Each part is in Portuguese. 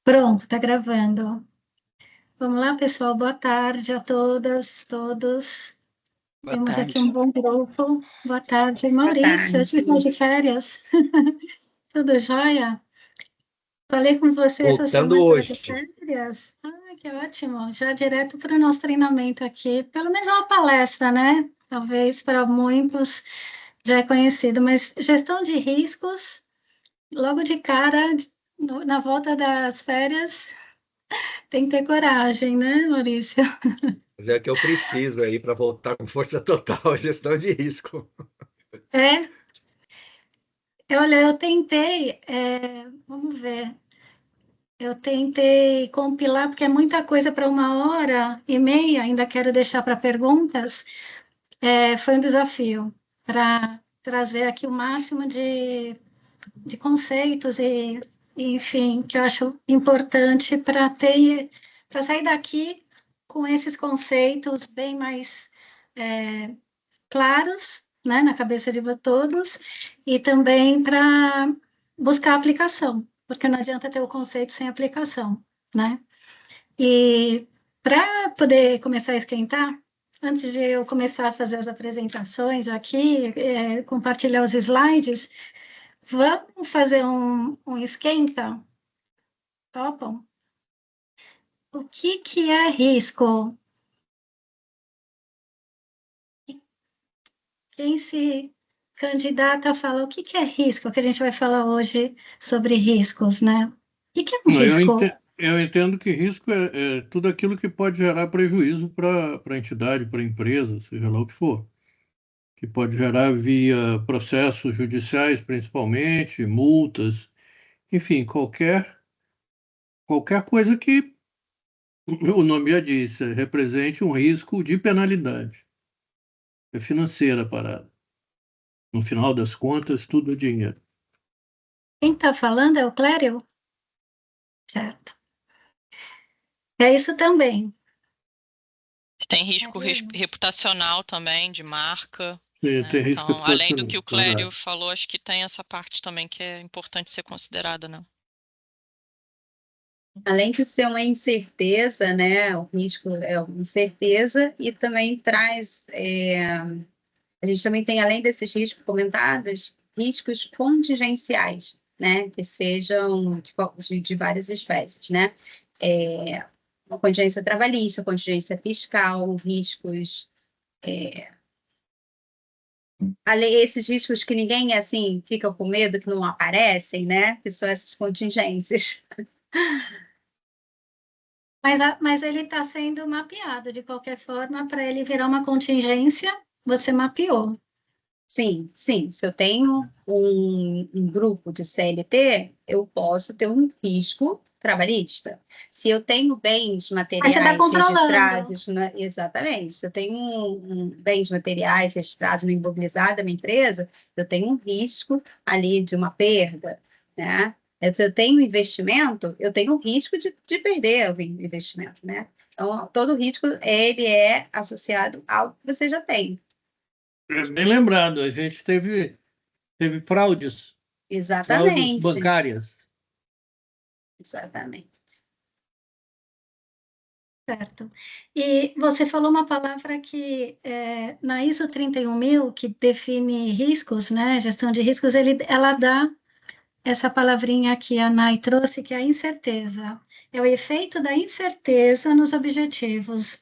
Pronto, tá gravando. Vamos lá, pessoal. Boa tarde a todas, todos. Boa Temos aqui tarde. um bom grupo. Boa tarde, Boa Maurício. tarde. Hoje estão de férias. Tudo jóia? Falei com você essa Voltando semana, estava de hoje. férias. Ah, que ótimo. Já direto para o nosso treinamento aqui. Pelo menos uma palestra, né? Talvez para muitos já é conhecido, mas gestão de riscos, logo de cara, na volta das férias, tem que ter coragem, né, Maurício? Mas é o que eu preciso aí para voltar com força total, gestão de risco. É, olha, eu tentei, vamos ver, eu tentei compilar, porque é muita coisa para 1h30, ainda quero deixar para perguntas. Foi um desafio para trazer aqui o máximo de conceitos enfim, que eu acho importante para sair daqui com esses conceitos bem mais claros, né, na cabeça de todos, e também para buscar aplicação, porque não adianta ter o conceito sem aplicação, né? E para poder começar a esquentar, antes de eu começar a fazer as apresentações aqui, compartilhar os slides, vamos fazer um esquenta? Topam? O que é risco? Quem se candidata a falar o que é risco? Que a gente vai falar hoje sobre riscos, né? O que é um Não, risco? eu entendo que risco é tudo aquilo que pode gerar prejuízo para a entidade, para a empresa, seja lá o que for. Que pode gerar via processos judiciais, principalmente, multas, enfim, qualquer coisa que o nome já diz, represente um risco de penalidade. É financeira a parada. No final das contas, tudo é dinheiro. Quem está falando é o Clério? Certo. É isso também. Tem risco Clério? reputacional também, de marca, Tem né? risco Então, além do que o reputacional. Clério falou, acho que tem essa parte também que é importante ser considerada, né? Além de ser uma incerteza, né? O risco é uma incerteza e também traz. A gente também tem, além desses riscos comentados, riscos contingenciais, né? Que sejam de várias espécies, né? Uma contingência trabalhista, contingência fiscal, riscos. Esses riscos que ninguém, assim, fica com medo, que não aparecem, né? Que são essas contingências. Mas ele está sendo mapeado, de qualquer forma, para ele virar uma contingência, você mapeou. Sim, sim. Se eu tenho um grupo de CLT, eu posso ter um risco trabalhista. Se eu tenho bens Aí você está materiais controlando. registrados, exatamente. Se eu tenho bens materiais registrados no imobilizado da minha empresa, eu tenho um risco ali de uma perda, né? Se eu tenho investimento, eu tenho um risco de perder o investimento, né? Então, todo risco, ele é associado ao que você já tem. É bem lembrado, a gente teve fraudes Exatamente. bancárias. Exatamente. Certo. E você falou uma palavra que na ISO 31000, que define riscos, né, gestão de riscos, ela dá essa palavrinha que a Nai trouxe, que é a incerteza. É o efeito da incerteza nos objetivos.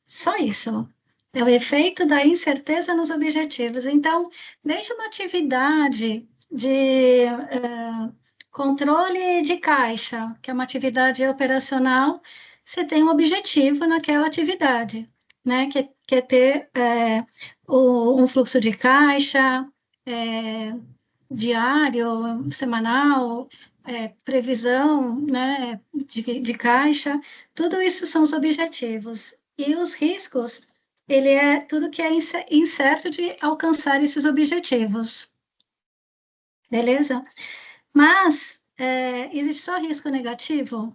Só isso. É o efeito da incerteza nos objetivos. Então, desde uma atividade de controle de caixa, que é uma atividade operacional, você tem um objetivo naquela atividade, né? Que é ter um fluxo de caixa diário, semanal, previsão, né, de caixa, tudo isso são os objetivos. E os riscos, ele é tudo que é incerto de alcançar esses objetivos, beleza? Mas existe só risco negativo?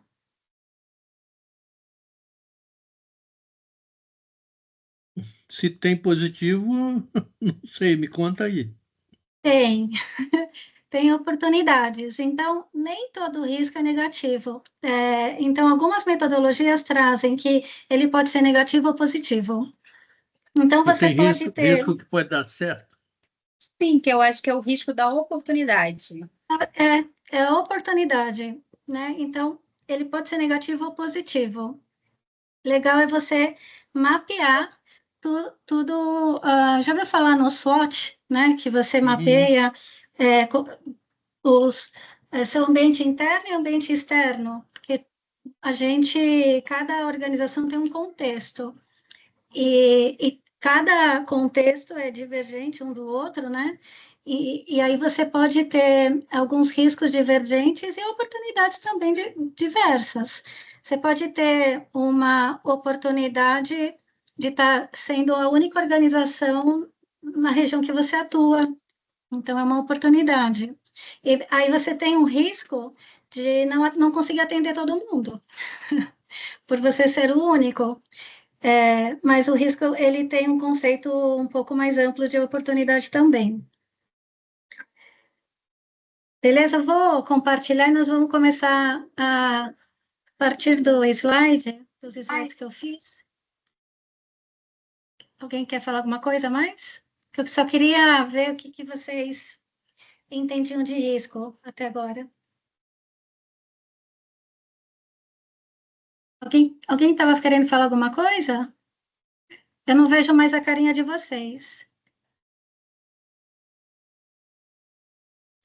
Se tem positivo, não sei, me conta aí. Tem. tem oportunidades. Então, nem todo risco é negativo. Então, algumas metodologias trazem que ele pode ser negativo ou positivo. Então, E você tem pode ter... risco que pode dar certo. Sim, que eu acho que é o risco da oportunidade. É a oportunidade, né? Então, ele pode ser negativo ou positivo. Legal é você mapear tudo. Já ouviu falar no SWOT, né? Que você mapeia seu ambiente interno e ambiente externo, porque cada organização tem um contexto, e cada contexto é divergente um do outro, né? E aí você pode ter alguns riscos divergentes e oportunidades também diversas. Você pode ter uma oportunidade de estar sendo a única organização na região que você atua, então é uma oportunidade. E aí você tem um risco de não conseguir atender todo mundo, por você ser o único. Mas o risco, ele tem um conceito um pouco mais amplo de oportunidade também. Beleza? Eu vou compartilhar e nós vamos começar a partir dos slides que eu fiz. Alguém quer falar alguma coisa a mais? Eu só queria ver o que vocês entendiam de risco até agora. Alguém estava querendo falar alguma coisa? Eu não vejo mais a carinha de vocês.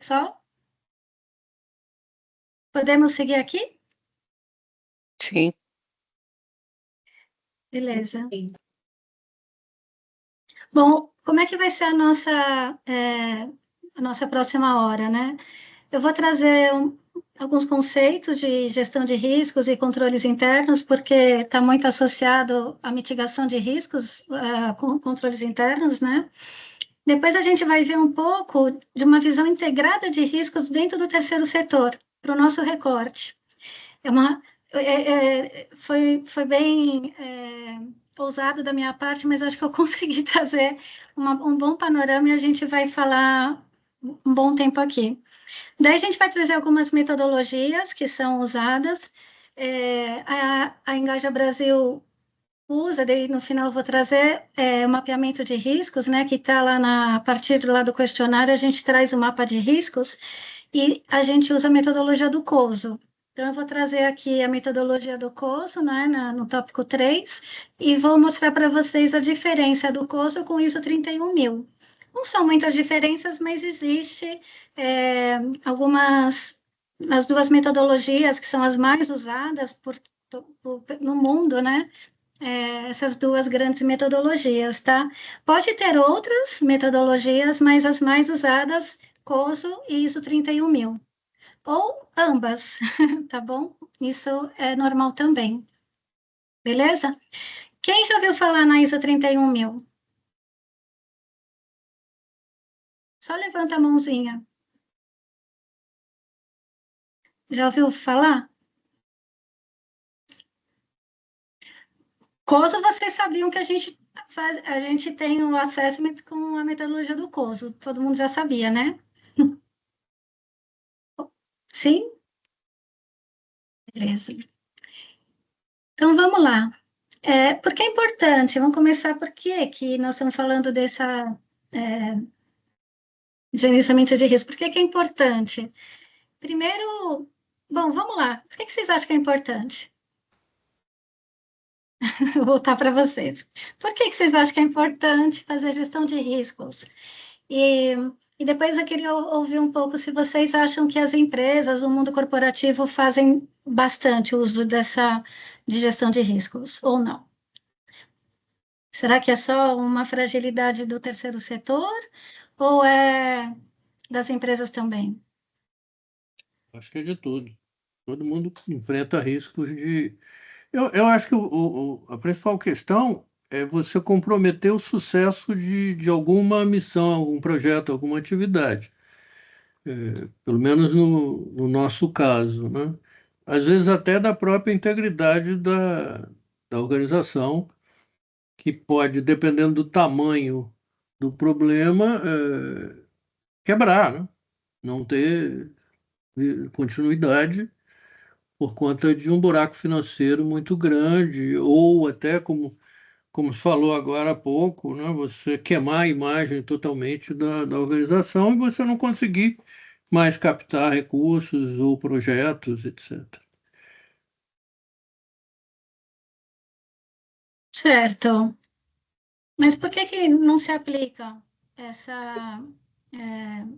Só? Podemos seguir aqui? Sim. Beleza. Sim. Bom, como é que vai ser a nossa próxima hora, né? Eu vou trazer alguns conceitos de gestão de riscos e controles internos, porque está muito associado à mitigação de riscos, com controles internos, né? Depois a gente vai ver um pouco de uma visão integrada de riscos dentro do terceiro setor, para o nosso recorte. Foi bem ousado da minha parte, mas acho que eu consegui trazer um bom panorama e a gente vai falar um bom tempo aqui. Daí a gente vai trazer algumas metodologias que são usadas. A Engaja Brasil usa, daí no final eu vou trazer o mapeamento de riscos, né, que está lá a partir do questionário, a gente traz o mapa de riscos e a gente usa a metodologia do COSO. Então, eu vou trazer aqui a metodologia do COSO, né, no tópico 3, e vou mostrar para vocês a diferença do COSO com o ISO 31000. Não são muitas diferenças, mas existe as duas metodologias que são as mais usadas no mundo, né? Essas duas grandes metodologias, tá? Pode ter outras metodologias, mas as mais usadas, COSO e ISO 31000. Ou ambas, tá bom? Isso é normal também. Beleza? Quem já ouviu falar na ISO 31000? Só levanta a mãozinha. Já ouviu falar? COSO, vocês sabiam que a gente tem o assessment com a metodologia do COSO. Todo mundo já sabia, né? Sim? Beleza. Então, vamos lá. Por que é importante? Vamos começar por que nós estamos falando dessa gerenciamento de risco. Por que é importante? Primeiro, bom, vamos lá. Por que vocês acham que é importante? Vou voltar para vocês. Por que vocês acham que é importante fazer gestão de riscos? E depois eu queria ouvir um pouco se vocês acham que as empresas, o mundo corporativo, fazem bastante uso de gestão de riscos, ou não. Será que é só uma fragilidade do terceiro setor, ou é das empresas também? Acho que é de tudo. Todo mundo enfrenta riscos de... Eu acho que a principal questão é você comprometer o sucesso de alguma missão, algum projeto, alguma atividade. Pelo menos no nosso caso, né? Às vezes até da própria integridade da organização, que pode, dependendo do tamanho do problema, quebrar, né? não ter continuidade por conta de um buraco financeiro muito grande, ou até, como se falou agora há pouco, né, você queimar a imagem totalmente da organização e você não conseguir mais captar recursos ou projetos, etc. Certo. Mas por que não se aplica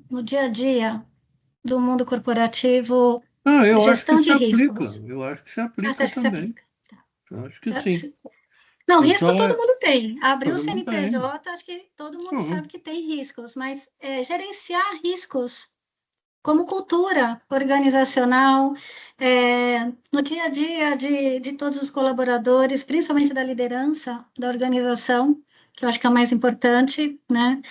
no dia a dia do mundo corporativo, Eu acho que gestão se de aplica, riscos? eu acho que se Ah, você aplica acha que se também. aplica? Eu acho que Tá. sim. Não, Eu risco só, todo mundo tem. Abrir o todo mundo tem. CNPJ, acho que todo mundo sabe que tem riscos, mas gerenciar riscos como cultura organizacional, no dia a dia de todos os colaboradores, principalmente da liderança da organização, que eu acho que é o mais importante, né?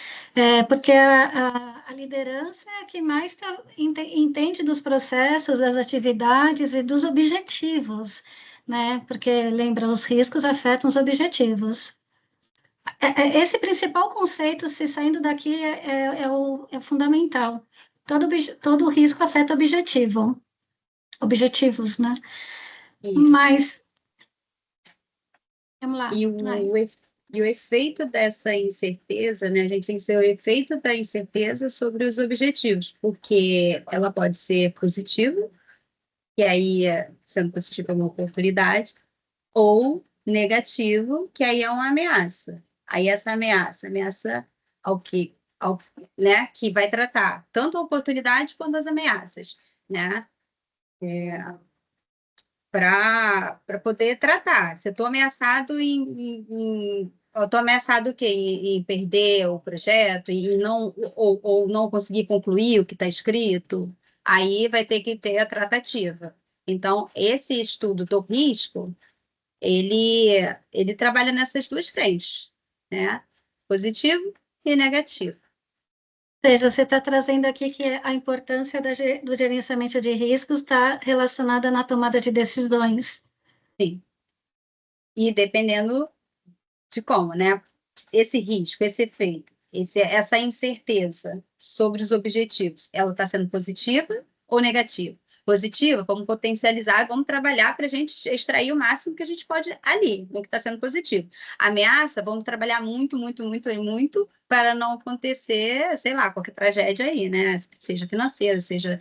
Porque a liderança é a que mais entende dos processos, das atividades e dos objetivos, né? Porque, lembra, os riscos afetam os objetivos. Esse principal conceito, se saindo daqui, é fundamental. Todo risco afeta objetivos, né? Isso. Mas, vamos lá, E Nai. o efeito dessa incerteza, né? A gente tem que ser o efeito da incerteza sobre os objetivos, porque ela pode ser positiva, que aí, sendo positivo, é uma oportunidade, ou negativo, que aí é uma ameaça. Aí essa ameaça ao que, né? Que vai tratar tanto a oportunidade quanto as ameaças, né? Para poder tratar. Se eu estou ameaçado eu estou ameaçado o quê? Em perder o projeto e não ou não conseguir concluir o que está escrito, aí vai ter que ter a tratativa. Então, esse estudo do risco, ele trabalha nessas duas frentes, né? Positivo e negativo. Ou seja, você está trazendo aqui que a importância do gerenciamento de riscos está relacionada na tomada de decisões. Sim. E dependendo de como, né? Esse risco, esse efeito, essa incerteza sobre os objetivos, ela está sendo positiva ou negativa? Positiva, vamos potencializar, vamos trabalhar para a gente extrair o máximo que a gente pode ali, no que está sendo positivo. Ameaça, vamos trabalhar muito, muito, muito e muito para não acontecer, sei lá, qualquer tragédia aí, né? Seja financeira, seja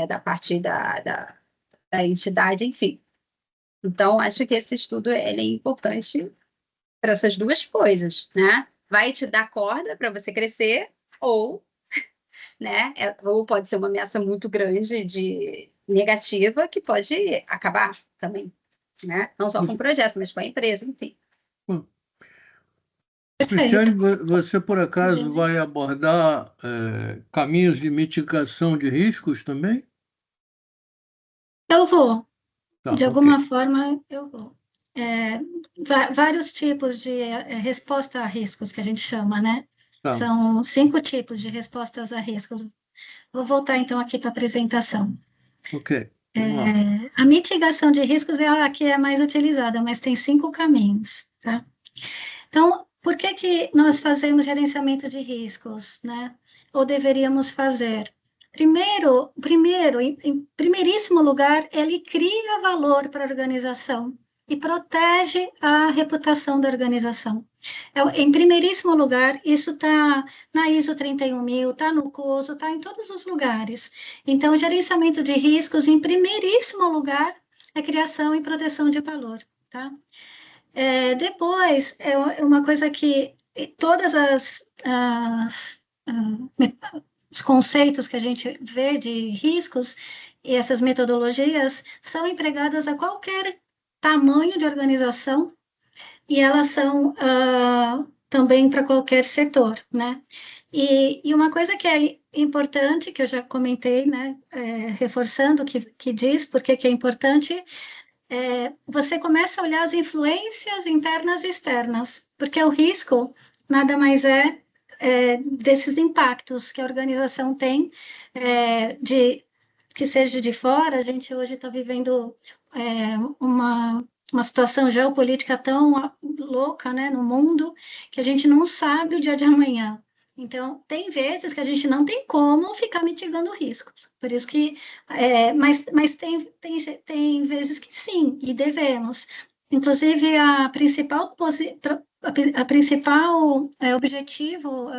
da parte da entidade, enfim. Então, acho que esse estudo ele é importante para essas duas coisas, né? Vai te dar corda para você crescer, ou, né? Ou pode ser uma ameaça muito grande de negativa que pode acabar também, né? Não só com o projeto, mas com a empresa, enfim. Cristiane, Perfeito. você por acaso vai abordar caminhos de mitigação de riscos também? Eu vou. Tá, De ok. alguma forma, eu vou. Vários tipos de resposta a riscos, que a gente chama, né? Tá. São 5 tipos de respostas a riscos. Vou voltar, então, aqui para a apresentação. Ok, vamos lá. A mitigação de riscos é a que é mais utilizada, mas tem 5 caminhos, tá? Então, por que nós fazemos gerenciamento de riscos, né? Ou deveríamos fazer? Primeiro, em primeiríssimo lugar, ele cria valor para a organização e protege a reputação da organização. Em primeiríssimo lugar, isso está na ISO 31000, está no COSO, está em todos os lugares. Então, o gerenciamento de riscos, em primeiríssimo lugar, é criação e proteção de valor, tá? Depois, uma coisa que todas os conceitos que a gente vê de riscos e essas metodologias são empregadas a qualquer tamanho de organização e elas são também para qualquer setor, né? E uma coisa que é importante, que eu já comentei, né, reforçando que diz por que é importante, você começa a olhar as influências internas e externas, porque o risco nada mais desses impactos que a organização tem, que seja de fora. A gente hoje está vivendo uma situação geopolítica tão louca, né, no mundo, que a gente não sabe o dia de amanhã. Então, tem vezes que a gente não tem como ficar mitigando riscos. Por isso que, mas tem vezes que sim, e devemos. Inclusive, a principal objetivo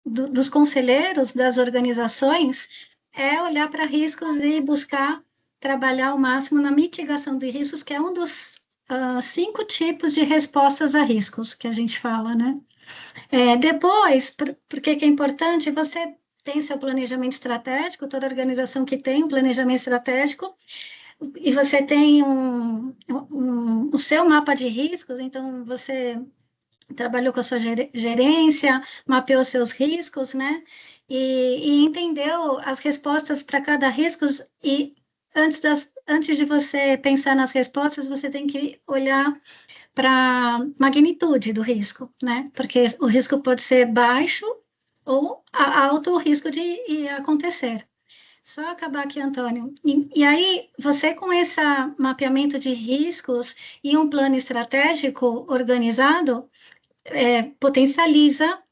dos conselheiros das organizações é olhar para riscos e buscar trabalhar ao máximo na mitigação de riscos, que é um dos 5 tipos de respostas a riscos que a gente fala, né? Depois, por que é importante? Você tem seu planejamento estratégico, toda organização que tem um planejamento estratégico, e você tem o seu mapa de riscos, então você trabalhou com a sua gerência, mapeou seus riscos, né? E entendeu as respostas para cada risco, e antes de você pensar nas respostas, você tem que olhar para a magnitude do risco, né? Porque o risco pode ser baixo ou alto o risco de acontecer. Só acabar aqui, Antônio. E aí, você com esse mapeamento de riscos e um plano estratégico organizado, potencializa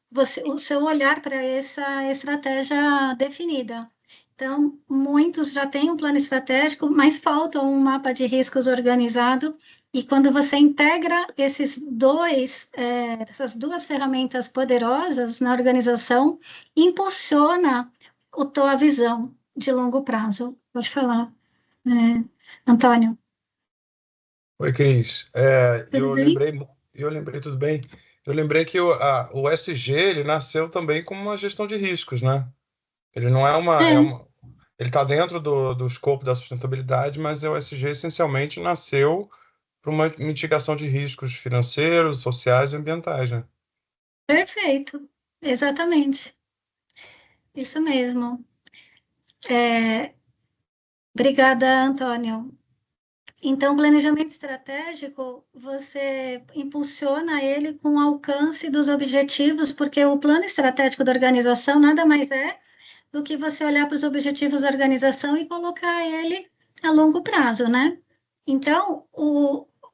o seu olhar para essa estratégia definida. Então, muitos já têm um plano estratégico, mas falta um mapa de riscos organizado, e quando você integra essas 2 ferramentas poderosas na organização, impulsiona a tua visão de longo prazo. Pode falar, Antônio. Oi, Cris. Tudo bem? Eu lembrei, tudo bem? Eu lembrei que o SG, ele nasceu também como uma gestão de riscos, né? Ele não ele está dentro do escopo da sustentabilidade, mas o SG essencialmente nasceu para uma mitigação de riscos financeiros, sociais e ambientais, né? Perfeito, exatamente. Isso mesmo. Obrigada, Antônio. Então, planejamento estratégico, você impulsiona ele com o alcance dos objetivos, porque o plano estratégico da organização nada mais é do que você olhar para os objetivos da organização e colocar ele a longo prazo, né? Então,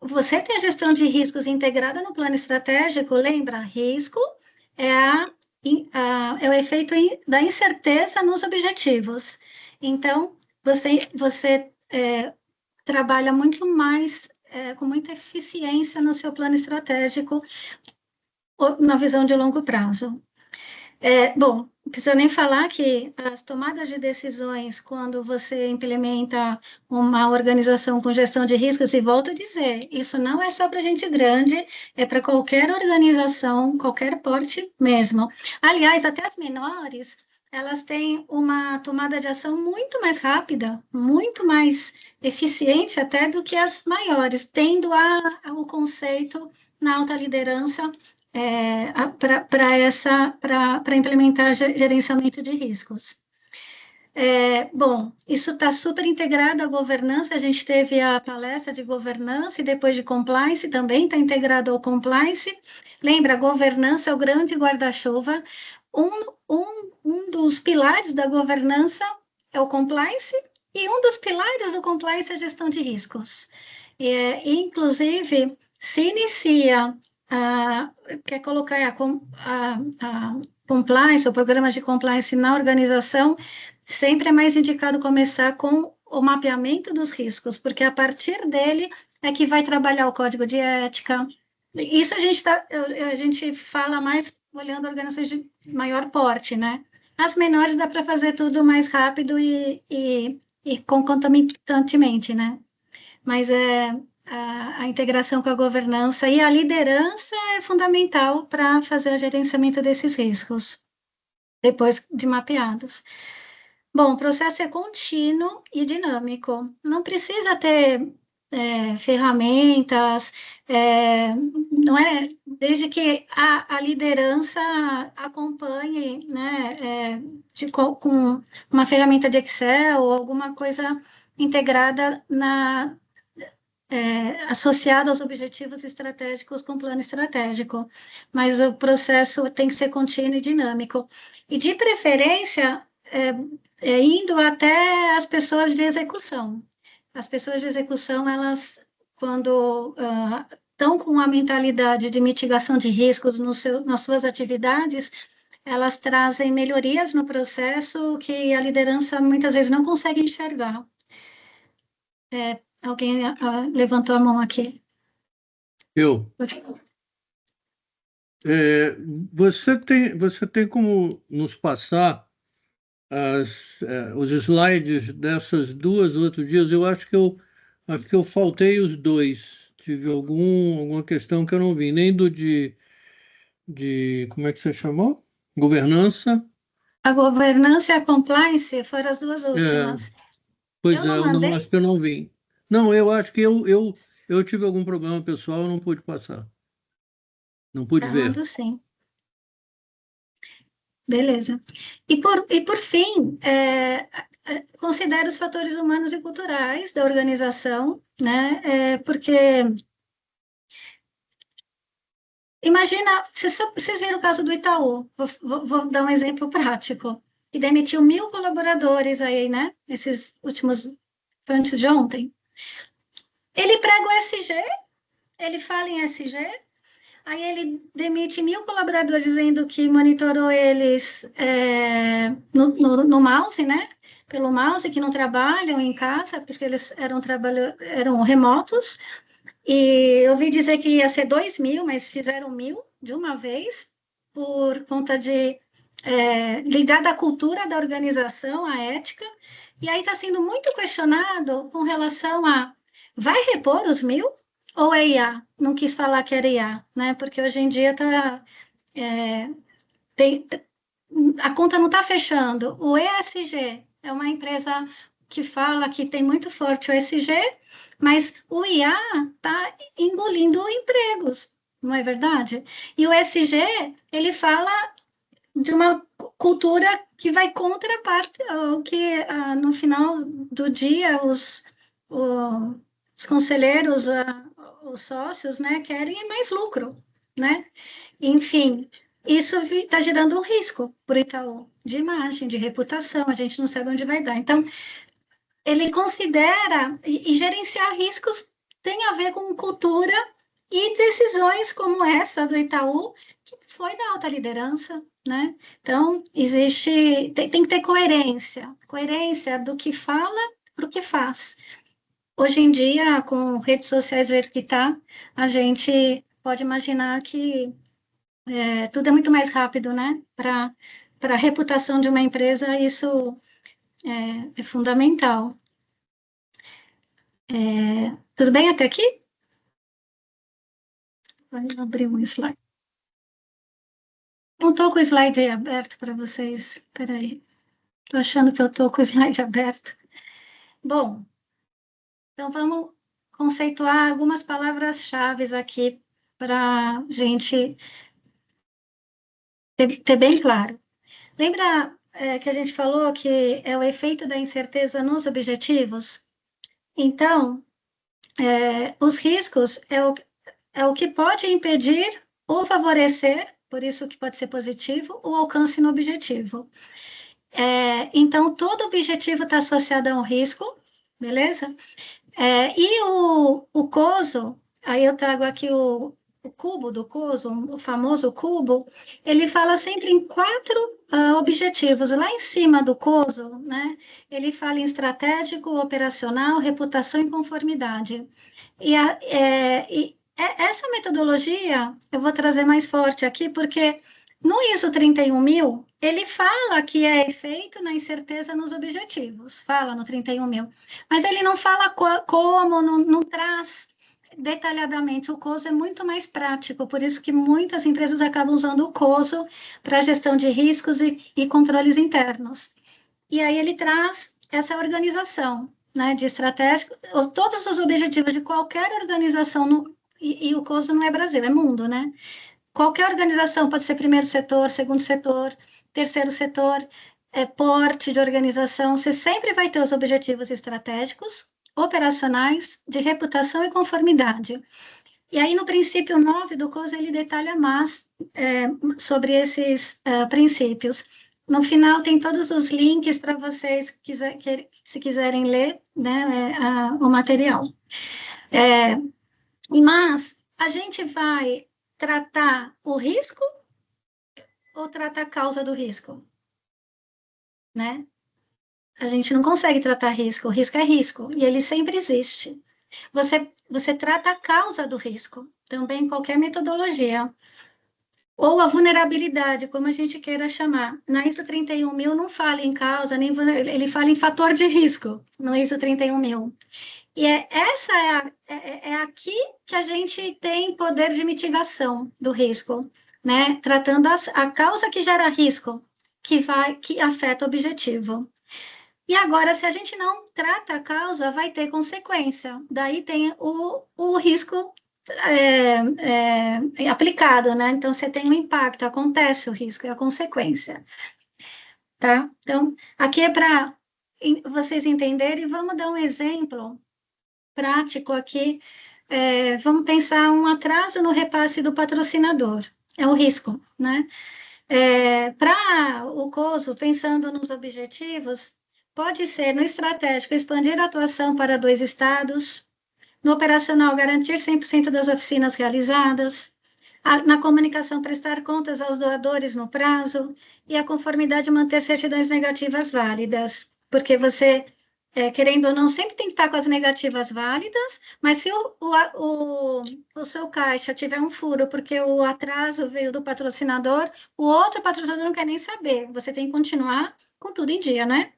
você tem a gestão de riscos integrada no plano estratégico, lembra? Risco é, é o efeito da incerteza nos objetivos. Então, você trabalha muito mais, com muita eficiência no seu plano estratégico, na visão de longo prazo. Bom, não precisa nem falar que as tomadas de decisões, quando você implementa uma organização com gestão de riscos, e volto a dizer, isso não é só para gente grande, é para qualquer organização, qualquer porte mesmo. Aliás, até as menores, elas têm uma tomada de ação muito mais rápida, muito mais eficiente até do que as maiores, tendo o conceito na alta liderança para implementar gerenciamento de riscos. Bom, isso está super integrado à governança, a gente teve a palestra de governança e depois de compliance, também está integrado ao compliance. Lembra, a governança é o grande guarda-chuva. Um dos pilares da governança é o compliance, e um dos pilares do compliance é a gestão de riscos. Inclusive, se inicia quer colocar a compliance, ou programas de compliance na organização, sempre é mais indicado começar com o mapeamento dos riscos, porque a partir dele é que vai trabalhar o código de ética. Isso a gente fala mais olhando organizações de maior porte, né? As menores dá para fazer tudo mais rápido e concomitantemente, né? Mas a integração com a governança e a liderança é fundamental para fazer o gerenciamento desses riscos, depois de mapeados. Bom, o processo é contínuo e dinâmico. Não precisa ter ferramentas, não é? Desde que a liderança acompanhe, né, com uma ferramenta de Excel ou alguma coisa integrada associado aos objetivos estratégicos com o plano estratégico, mas o processo tem que ser contínuo e dinâmico. E, de preferência, indo até as pessoas de execução. As pessoas de execução, elas, quando estão com a mentalidade de mitigação de riscos nas suas atividades, elas trazem melhorias no processo que a liderança muitas vezes não consegue enxergar. Alguém levantou a mão aqui. Eu. Você tem como nos passar os slides dessas duas outros dias? Eu acho que eu faltei os dois. Tive alguma questão que eu não vi, nem do de como é que você chamou? Governança. A governança e a compliance foram as duas últimas. Pois Eu não eu não, mandei? acho que eu não vi. Não, eu acho que eu tive algum problema pessoal, eu não pude passar. Não pude ver. Mando sim. Beleza. E por fim, considere os fatores humanos e culturais da organização, né? Porque imagina, vocês viram o caso do Itaú, vou dar um exemplo prático, e demitiu 1.000 colaboradores aí, né? Esses últimos, foi antes de ontem. Ele prega o SG, ele fala em SG, aí ele demite 1.000 colaboradores dizendo que monitorou eles no mouse, né? Pelo mouse, que não trabalham em casa, porque eles eram remotos. E eu ouvi dizer que ia ser 2.000, mas fizeram 1.000 de uma vez, por conta de ligada à cultura da organização, à ética. E aí está sendo muito questionado com relação a vai repor os 1.000 ou é IA? Não quis falar que era IA, né? Porque hoje em dia a conta não está fechando. O ESG é uma empresa que fala que tem muito forte o ESG, mas o IA está engolindo empregos, não é verdade? E o ESG, ele fala de uma cultura que vai contra a parte, o que no final do dia os conselheiros, os sócios, né, querem mais lucro, né? Enfim, isso está gerando um risco para o Itaú, de imagem, de reputação, a gente não sabe onde vai dar. Então, ele considera, e gerenciar riscos tem a ver com cultura e decisões como essa do Itaú, que foi da alta liderança, né? Então, tem que ter coerência do que fala para o que faz. Hoje em dia, com redes sociais do jeito que está, a gente pode imaginar que tudo é muito mais rápido, né? Para a reputação de uma empresa, isso é fundamental. Tudo bem até aqui? Vou abrir um slide. Não estou com o slide aí aberto para vocês. Espera aí. Estou achando que eu estou com o slide aberto. Bom, então vamos conceituar algumas palavras-chave aqui para a gente ter bem claro. Lembra que a gente falou que é o efeito da incerteza nos objetivos? Então, os riscos é o que pode impedir ou favorecer, por isso que pode ser positivo, o alcance no objetivo. Então, todo objetivo está associado a um risco, beleza? E o COSO, aí eu trago aqui o cubo do COSO, o famoso cubo, ele fala sempre em 4 objetivos. Lá em cima do COSO, né, ele fala em estratégico, operacional, reputação e conformidade. E essa metodologia eu vou trazer mais forte aqui, porque no ISO 31000, ele fala que é feito na incerteza nos objetivos, fala no 31000, mas ele não fala como, não traz detalhadamente. O COSO é muito mais prático, por isso que muitas empresas acabam usando o COSO para gestão de riscos e controles internos. E aí ele traz essa organização, né, de estratégico, todos os objetivos de qualquer organização, e o COSO não é Brasil, é mundo, né? Qualquer organização pode ser primeiro setor, segundo setor, terceiro setor, porte de organização, você sempre vai ter os objetivos estratégicos, operacionais, de reputação e conformidade. E aí, no princípio 9 do COSO, ele detalha mais sobre esses princípios. No final, tem todos os links para vocês, se quiserem ler, né, o material. Mas a gente vai tratar o risco ou trata a causa do risco? Né? A gente não consegue tratar risco. O risco é risco e ele sempre existe. Você trata a causa do risco, também em qualquer metodologia. Ou a vulnerabilidade, como a gente queira chamar. Na ISO 31000 não fala em causa, nem ele fala em fator de risco, no ISO 31000. E é aqui que a gente tem poder de mitigação do risco, né? Tratando a causa que gera risco, que afeta o objetivo. E agora, se a gente não trata a causa, vai ter consequência. Daí tem o risco aplicado, né? Então, você tem um impacto, acontece o risco, é a consequência. Tá? Então, aqui é para vocês entenderem, vamos dar um exemplo prático aqui. Vamos pensar um atraso no repasse do patrocinador. É o risco, né? Para o COSO, pensando nos objetivos, pode ser no estratégico expandir a atuação para 2 estados, no operacional garantir 100% das oficinas realizadas, na comunicação prestar contas aos doadores no prazo e a conformidade manter certidões negativas válidas, porque você, querendo ou não, sempre tem que estar com as negativas válidas, mas se o seu caixa tiver um furo porque o atraso veio do patrocinador, o outro patrocinador não quer nem saber, você tem que continuar com tudo em dia, né?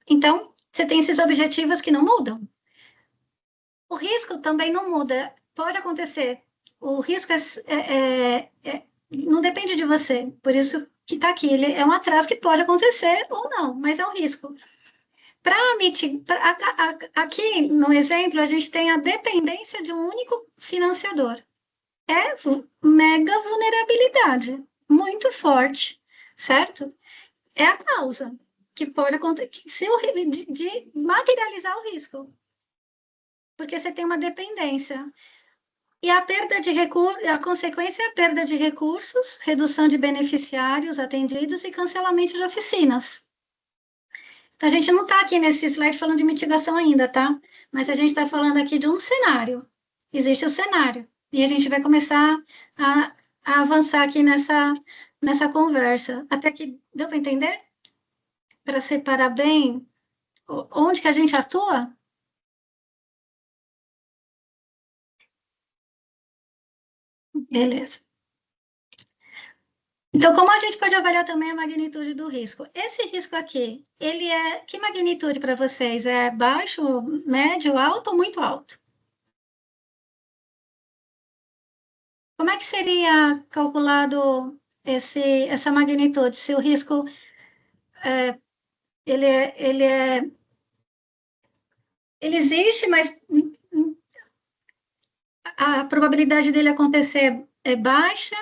Então, você tem esses objetivos que não mudam. O risco também não muda, pode acontecer. O risco não depende de você, por isso que está aqui. Ele é um atraso que pode acontecer ou não, mas é um risco. Aqui no exemplo, a gente tem a dependência de um único financiador. É mega vulnerabilidade, muito forte, certo? É a causa que pode acontecer de materializar o risco, porque você tem uma dependência. E a perda de a consequência é a perda de recursos, redução de beneficiários atendidos e cancelamento de oficinas. Então, a gente não está aqui nesse slide falando de mitigação ainda, tá? Mas a gente está falando aqui de um cenário. Existe o cenário. E a gente vai começar a avançar aqui nessa conversa. Até que deu para entender? Para separar bem onde que a gente atua? Beleza. Então, como a gente pode avaliar também a magnitude do risco? Esse risco aqui, ele é... Que magnitude para vocês? É baixo, médio, alto ou muito alto? Como é que seria calculado essa magnitude? Se o risco, ele existe, mas a probabilidade dele acontecer é baixa.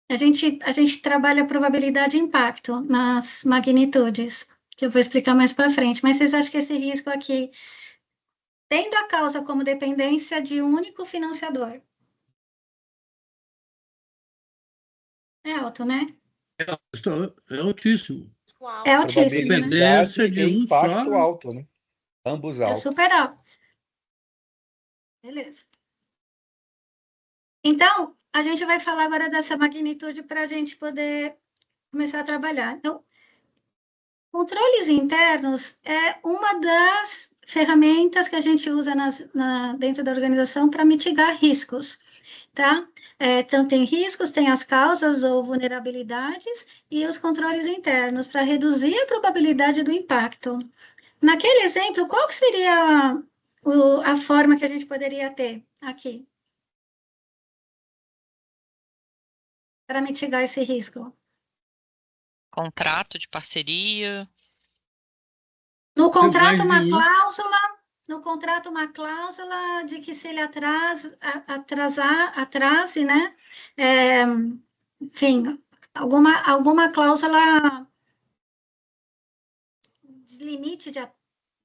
A gente trabalha a probabilidade de impacto nas magnitudes, que eu vou explicar mais para frente. Mas vocês acham que esse risco aqui, tendo a causa como dependência de um único financiador, é alto, né? É altíssimo. É altíssimo, né? Dependência de e um impacto só. alto, né? Ambos É altos. super alto. Beleza. Então, a gente vai falar agora dessa magnitude para a gente poder começar a trabalhar. Então, controles internos é uma das ferramentas que a gente usa dentro da organização para mitigar riscos, tá? Então, tem riscos, tem as causas ou vulnerabilidades e os controles internos para reduzir a probabilidade do impacto. Naquele exemplo, qual que seria a forma que a gente poderia ter aqui para mitigar esse risco? Contrato de parceria. No contrato, uma cláusula de que se ele atrase, né? Enfim, alguma cláusula de limite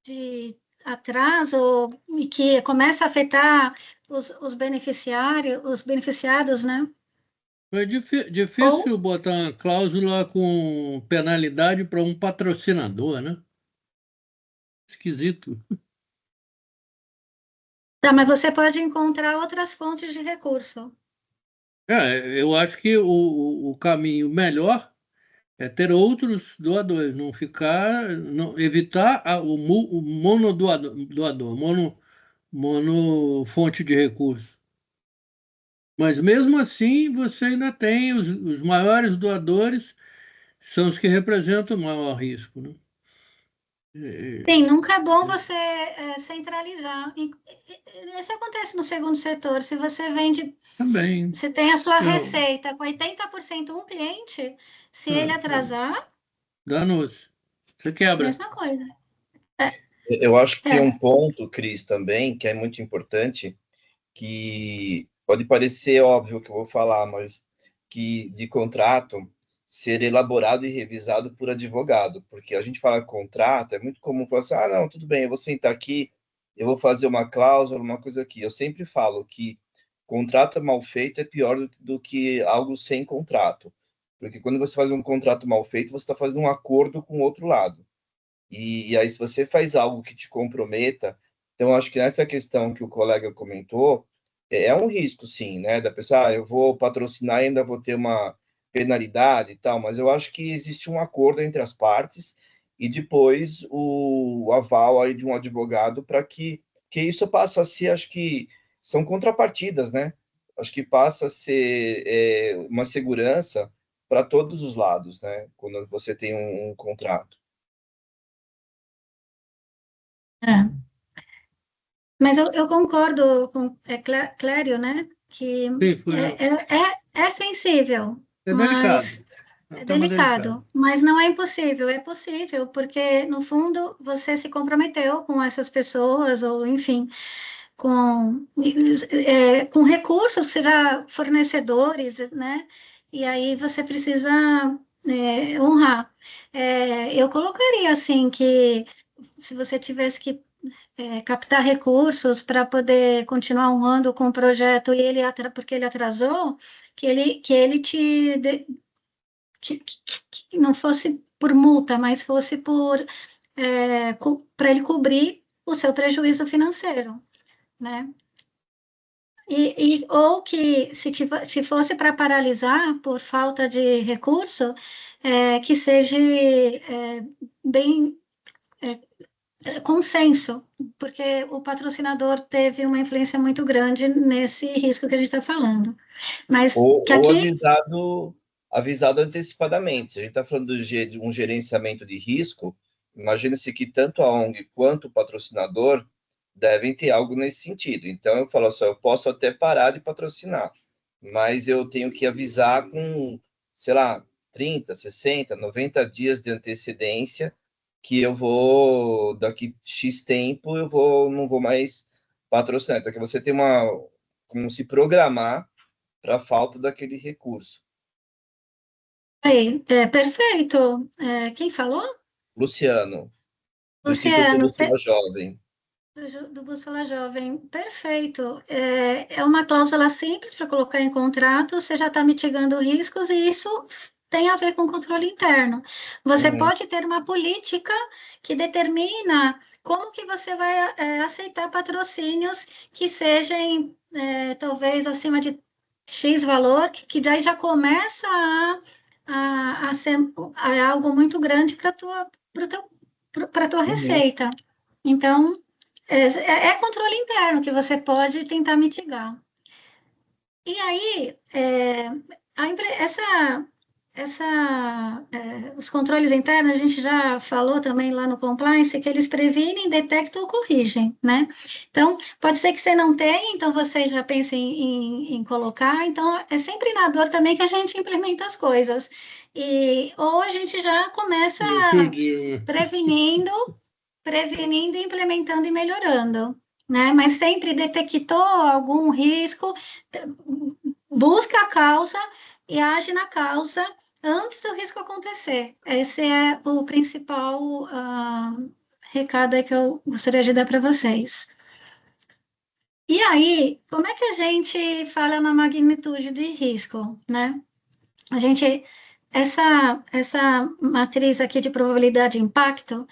de atraso e que começa a afetar os beneficiados, né? É difícil botar uma cláusula com penalidade para um patrocinador, né? Esquisito. Tá, mas você pode encontrar outras fontes de recurso. Eu acho que o caminho melhor é ter outros doadores, não ficar, evitar o monodoador, mono fonte de recursos. Mas mesmo assim, você ainda tem os maiores doadores, são os que representam o maior risco, né? Sim, nunca é bom você centralizar. Isso acontece no segundo setor. Se você vende, Também. você tem a sua Eu, receita com 80% um cliente, se ele atrasar, Danos. Você quebra. mesma coisa. Eu acho que tem É, um ponto, Cris, também, que é muito importante, que pode parecer óbvio que eu vou falar, mas que de contrato ser elaborado e revisado por advogado, porque a gente fala contrato, é muito comum falar assim, não, tudo bem, eu vou sentar aqui, eu vou fazer uma cláusula, uma coisa aqui. Eu sempre falo que contrato mal feito é pior do que algo sem contrato, porque quando você faz um contrato mal feito, você está fazendo um acordo com o outro lado. E aí, se você faz algo que te comprometa, então acho que nessa questão que o colega comentou, é um risco, sim, né? Da pessoa, eu vou patrocinar e ainda vou ter uma penalidade e tal, mas eu acho que existe um acordo entre as partes e depois o aval aí de um advogado para que isso passa a ser, acho que são contrapartidas, né? Acho que passa a ser uma segurança para todos os lados, né? Quando você tem um contrato. é. Mas eu concordo com Clério, né? Que Sim, foi, é sensível, é delicado. mas É um é tema delicado. delicado. Mas não é impossível. É possível, porque, no fundo, você se comprometeu com essas pessoas, ou, enfim, com recursos, que seja fornecedores, né? E aí você precisa honrar. Eu colocaria, assim, que se você tivesse que captar recursos para poder continuar honrando com o projeto e porque ele atrasou, que ele que não fosse por multa, mas fosse para ele cobrir o seu prejuízo financeiro, né? Ou que se fosse para paralisar por falta de recurso, que seja bem consenso, porque o patrocinador teve uma influência muito grande nesse risco que a gente está falando. Mas que Ou aqui, avisado antecipadamente. Se a gente está falando de um gerenciamento de risco, imagina-se que tanto a ONG quanto o patrocinador devem ter algo nesse sentido. Então, eu falo só, eu posso até parar de patrocinar, mas eu tenho que avisar com, sei lá, 30, 60, 90 dias de antecedência que eu vou, daqui X tempo, não vou mais patrocinar. Então, que você tem como se programar para a falta daquele recurso. perfeito. Quem falou? Luciano, do Instituto Luciano, Bússola Jovem. do Bússola Jovem, perfeito. É uma cláusula simples para colocar em contrato, você já está mitigando riscos e isso tem a ver com controle interno. Você Uhum. pode ter uma política que determina como que você vai aceitar patrocínios que sejam talvez acima de X valor, que daí já começa a ser algo muito grande para a tua Uhum. receita. Então, é controle interno que você pode tentar mitigar. E aí, os controles internos, a gente já falou também lá no compliance, que eles previnem, detectam ou corrigem, né? Então, pode ser que você não tenha, então você já pensa em colocar, então é sempre na dor também que a gente implementa as coisas. Ou a gente já começa Entendi. prevenindo, implementando e melhorando, né? Mas sempre detectou algum risco, busca a causa e age na causa antes do risco acontecer. Esse é o principal recado que eu gostaria de dar para vocês. E aí, como é que a gente fala na magnitude de risco, né? Essa matriz aqui de probabilidade de impacto,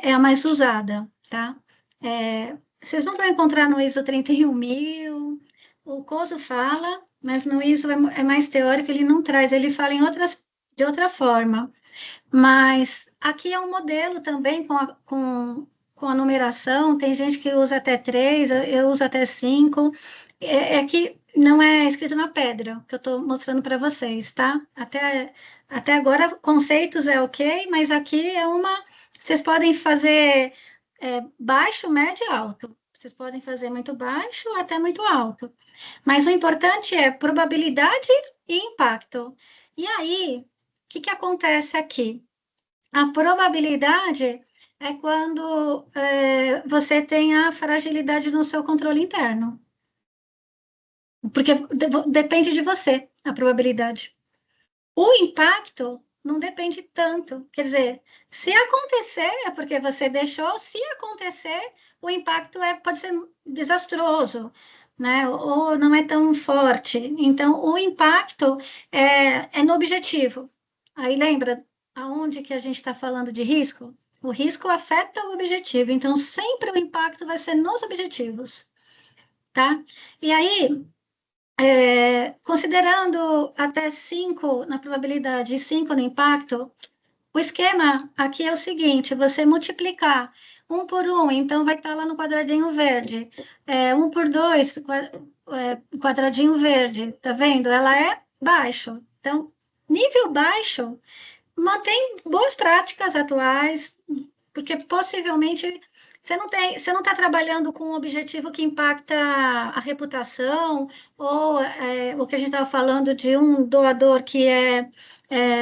é a mais usada, tá? Vocês não vão encontrar no ISO 31000, o COSO fala, mas no ISO é mais teórico, ele não traz, ele fala de outra forma. Mas aqui é um modelo também com a numeração, tem gente que usa até 3, eu uso até 5. É que não é escrito na pedra, que eu estou mostrando para vocês, tá? Até agora, conceitos é ok, mas aqui é vocês podem fazer baixo, médio e alto. Vocês podem fazer muito baixo até muito alto. Mas o importante é probabilidade e impacto. E aí, o que acontece aqui? A probabilidade é quando você tem a fragilidade no seu controle interno. Porque depende de você, a probabilidade. O impacto não depende tanto. Quer dizer, se acontecer, é porque você deixou. Se acontecer, o impacto pode ser desastroso, né? Ou não é tão forte. Então, o impacto é no objetivo. Aí lembra aonde que a gente está falando de risco? O risco afeta o objetivo. Então, sempre o impacto vai ser nos objetivos, tá? E aí, considerando até 5 na probabilidade e 5 no impacto, o esquema aqui é o seguinte: você multiplicar 1 por 1, então vai estar lá no quadradinho verde. 1 por 2, quadradinho verde, tá vendo? Ela é baixo. Então, nível baixo, mantém boas práticas atuais, porque possivelmente você não está trabalhando com um objetivo que impacta a reputação, ou o que a gente estava falando de um doador que é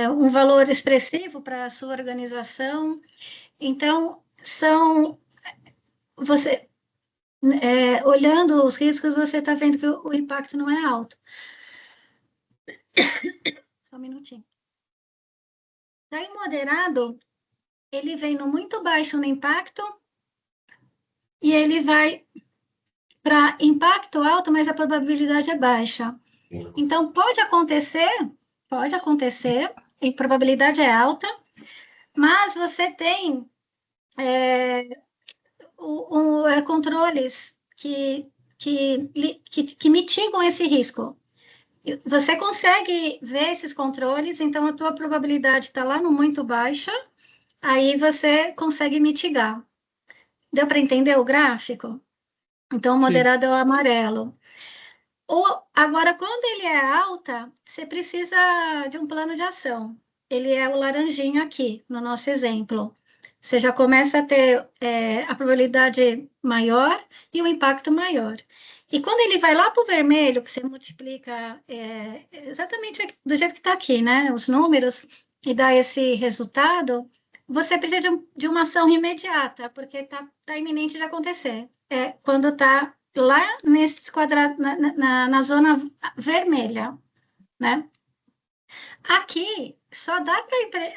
um valor expressivo para a sua organização. Então, você, olhando os riscos, você está vendo que o impacto não é alto. Só um minutinho. Daí, moderado, ele vem no muito baixo no impacto, e ele vai para impacto alto, mas a probabilidade é baixa. Então, pode acontecer, e probabilidade é alta, mas você tem controles que mitigam esse risco. Você consegue ver esses controles, então a tua probabilidade está lá no muito baixa, aí você consegue mitigar. Deu para entender o gráfico? Então, o moderado é o amarelo. Agora, quando ele é alta, você precisa de um plano de ação. Ele é o laranjinho aqui, no nosso exemplo. Você já começa a ter a probabilidade maior e o impacto maior. E quando ele vai lá para o vermelho, que você multiplica exatamente do jeito que está aqui, né? Os números, e dá esse resultado, você precisa de uma ação imediata, porque está iminente de acontecer. Quando está lá nesses quadrados, na zona vermelha, né? Aqui, só dá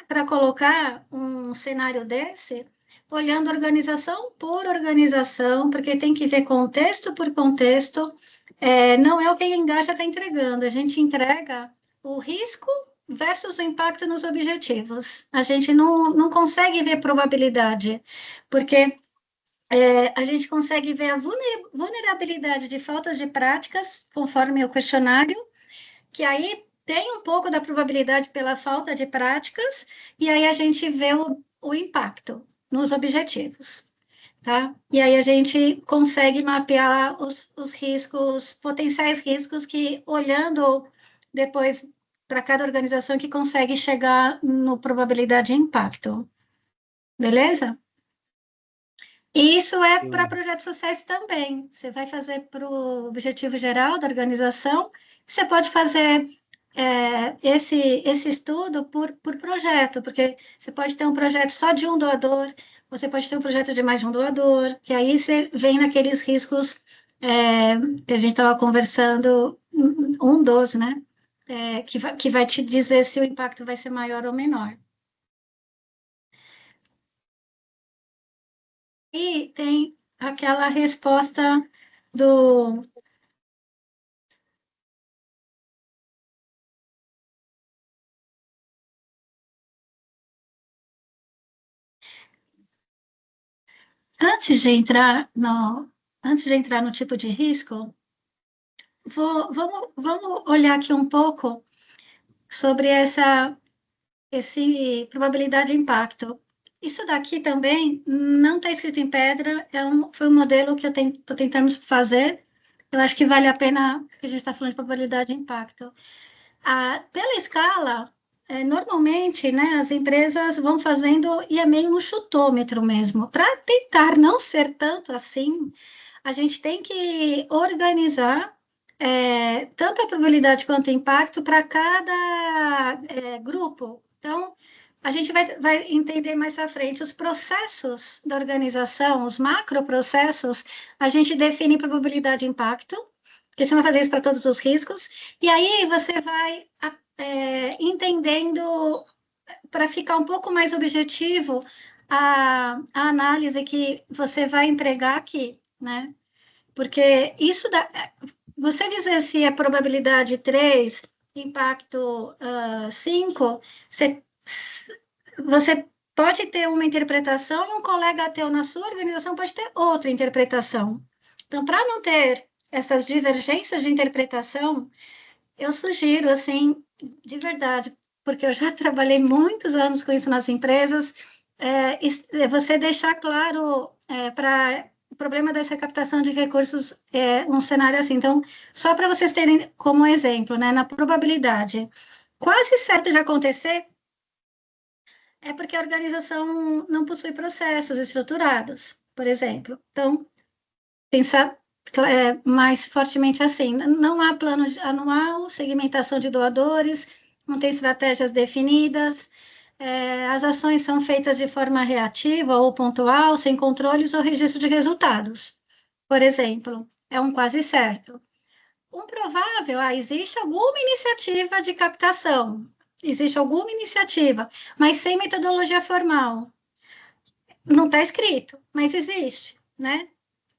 para colocar um cenário desse olhando organização por organização, porque tem que ver contexto por contexto. Não é o que a Engaja está entregando, a gente entrega o risco versus o impacto nos objetivos. A gente não consegue ver probabilidade, porque a gente consegue ver a vulnerabilidade de faltas de práticas, conforme o questionário, que aí tem um pouco da probabilidade pela falta de práticas, e aí a gente vê o impacto nos objetivos, tá? E aí a gente consegue mapear os riscos, potenciais riscos que, olhando depois para cada organização, que consegue chegar no probabilidade de impacto. Beleza? E isso é para projetos sociais também. Você vai fazer para o objetivo geral da organização, você pode fazer esse estudo por projeto, porque você pode ter um projeto só de um doador, você pode ter um projeto de mais de um doador, que aí você vem naqueles riscos que a gente estava conversando, um dos, né? Que vai te dizer se o impacto vai ser maior ou menor. E tem aquela resposta do... Antes de entrar no tipo de risco, vamos olhar aqui um pouco sobre esse probabilidade de impacto. Isso daqui também não está escrito em pedra, foi um modelo que eu estou tentando fazer. Eu acho que vale a pena, porque a gente está falando de probabilidade de impacto. Pela escala, normalmente, né, as empresas vão fazendo, e é meio no chutômetro mesmo. Para tentar não ser tanto assim, a gente tem que organizar tanto a probabilidade quanto o impacto para cada grupo. Então, a gente vai entender mais à frente os processos da organização, os macroprocessos, a gente define probabilidade de impacto, porque você vai fazer isso para todos os riscos, e aí você vai entendendo, para ficar um pouco mais objetivo, a análise que você vai empregar aqui, né? Porque isso você dizer se é probabilidade 3, impacto 5, você pode ter uma interpretação e um colega teu na sua organização pode ter outra interpretação. Então, para não ter essas divergências de interpretação, eu sugiro, assim, de verdade, porque eu já trabalhei muitos anos com isso nas empresas, você deixar claro para o problema dessa captação de recursos um cenário assim. Então, só para vocês terem como exemplo, né, na probabilidade quase certa de acontecer, é porque a organização não possui processos estruturados, por exemplo. Então, pensar mais fortemente assim, não há plano anual, segmentação de doadores, não tem estratégias definidas, as ações são feitas de forma reativa ou pontual, sem controles ou registro de resultados. Por exemplo, é um quase certo. Um provável, existe alguma iniciativa de captação, existe alguma iniciativa, mas sem metodologia formal. Não está escrito, mas existe, né?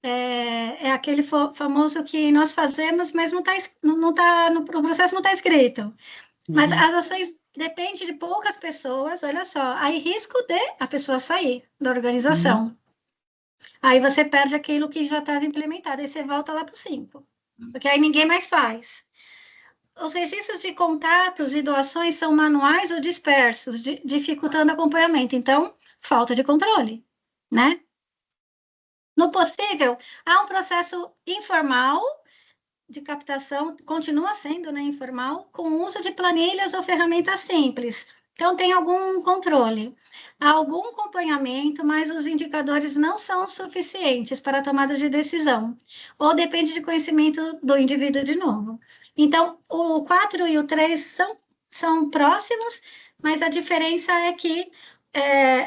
É aquele famoso que nós fazemos, mas o processo não está escrito. Mas as ações dependem de poucas pessoas, olha só, aí risco de a pessoa sair da organização. Aí você perde aquilo que já estava implementado, aí você volta lá para o 5, porque aí ninguém mais faz. Os registros de contatos e doações são manuais ou dispersos, dificultando o acompanhamento. Então, falta de controle, né? No possível, há um processo informal de captação, continua sendo, né, informal, com o uso de planilhas ou ferramentas simples. Então, tem algum controle, há algum acompanhamento, mas os indicadores não são suficientes para a tomada de decisão, ou depende de conhecimento do indivíduo de novo. Então, o 4 e o 3 são próximos, mas a diferença é que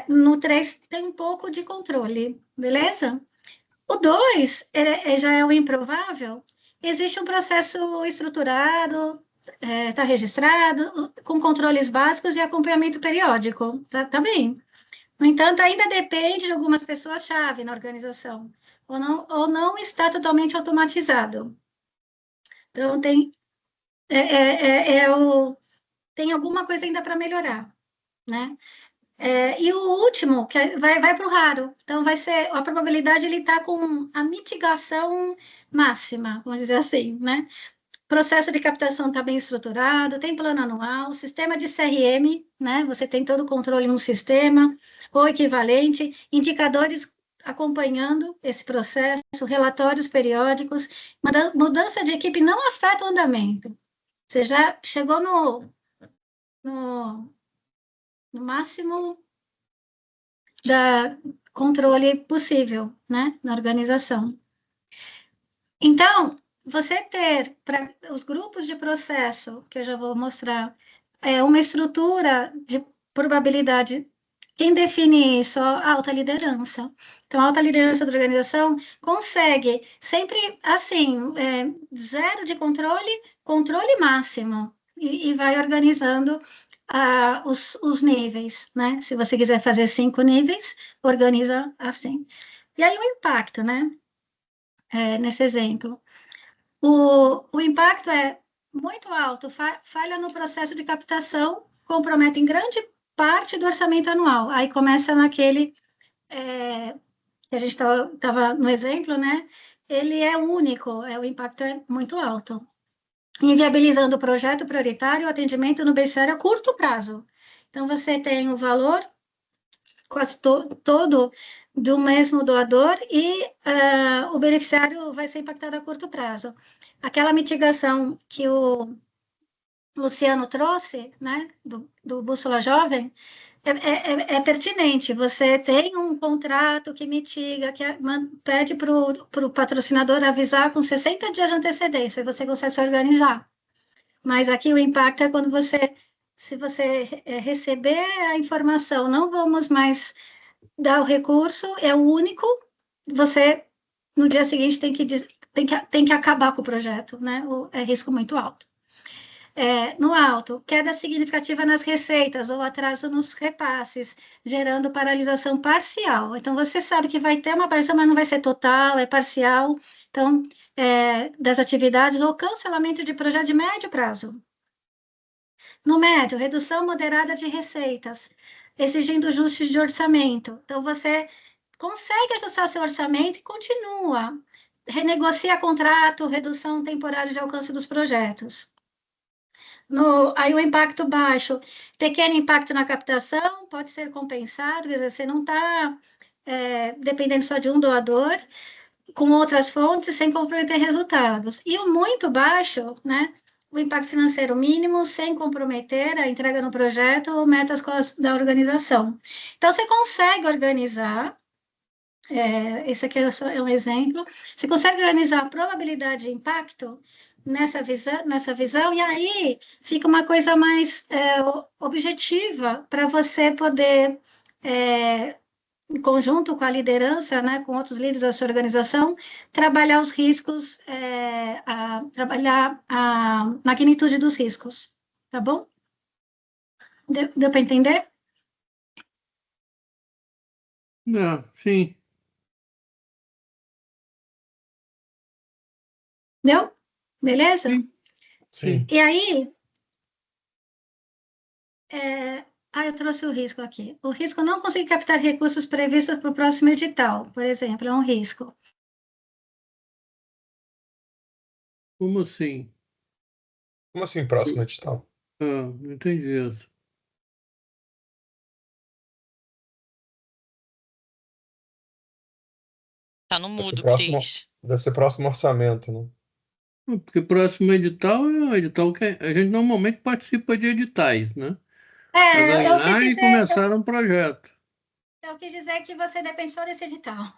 no 3 tem um pouco de controle, beleza? O 2 já é o improvável. Existe um processo estruturado, está registrado, com controles básicos e acompanhamento periódico. Tá bem. No entanto, ainda depende de algumas pessoas-chave na organização, ou não está totalmente automatizado. Então, tem alguma coisa ainda para melhorar, né? E o último, que vai para o raro. Então, vai ser a probabilidade ele está com a mitigação máxima, vamos dizer assim, né? Processo de captação está bem estruturado, tem plano anual, sistema de CRM, né? Você tem todo o controle em um sistema, ou equivalente, indicadores acompanhando esse processo, relatórios periódicos, mudança de equipe não afeta o andamento. Você já chegou no máximo da controle possível, né, na organização. Então, você ter para os grupos de processo, que eu já vou mostrar, uma estrutura de probabilidade, quem define isso? A alta liderança. Então, a alta liderança da organização consegue sempre, assim, zero de controle máximo, e vai organizando os níveis, né? Se você quiser fazer 5 níveis, organiza assim. E aí o impacto, né? Nesse exemplo. O impacto é muito alto, falha no processo de captação, compromete em grande parte do orçamento anual. Aí começa naquele que a gente estava no exemplo, né? Ele é único, o impacto é muito alto, inviabilizando o projeto prioritário e o atendimento no beneficiário a curto prazo. Então, você tem o valor quase todo do mesmo doador e o beneficiário vai ser impactado a curto prazo. Aquela mitigação que o Luciano trouxe, né, do Bússola Jovem, é pertinente. Você tem um contrato que mitiga, que pede para o patrocinador avisar com 60 dias de antecedência, e você consegue se organizar. Mas aqui o impacto é quando se você receber a informação, não vamos mais dar o recurso, é o único, você, no dia seguinte, tem que acabar com o projeto, né? É risco muito alto. No alto, queda significativa nas receitas ou atraso nos repasses, gerando paralisação parcial. Então, você sabe que vai ter uma paralisação, mas não vai ser total, é parcial. Então, das atividades ou cancelamento de projeto de médio prazo. No médio, redução moderada de receitas, exigindo ajustes de orçamento. Então, você consegue ajustar seu orçamento e continua. Renegocia contrato, redução temporária de alcance dos projetos. Aí o impacto baixo, pequeno impacto na captação, pode ser compensado, quer dizer, você não está dependendo só de um doador, com outras fontes, sem comprometer resultados. E o muito baixo, né? O impacto financeiro mínimo, sem comprometer a entrega no projeto ou metas da organização. Então, você consegue organizar, esse aqui é um exemplo, você consegue organizar a probabilidade de impacto nessa visão, e aí fica uma coisa mais objetiva para você poder, em conjunto com a liderança, né, com outros líderes da sua organização, trabalhar os riscos, trabalhar a magnitude dos riscos, tá bom? Deu para entender? Sim. Deu? Beleza? Sim. E aí, eu trouxe o risco aqui. O risco não conseguir captar recursos previstos para o próximo edital, por exemplo, é um risco. Como assim? Como assim, próximo edital? Não entendi isso. Tá no mudo, próximo, Cris. deve ser próximo orçamento, né? Porque próximo edital é um edital que a gente normalmente participa de editais, né? Para Eu quis ganhar e dizer, começar um projeto. eu quis dizer que você depende só desse edital.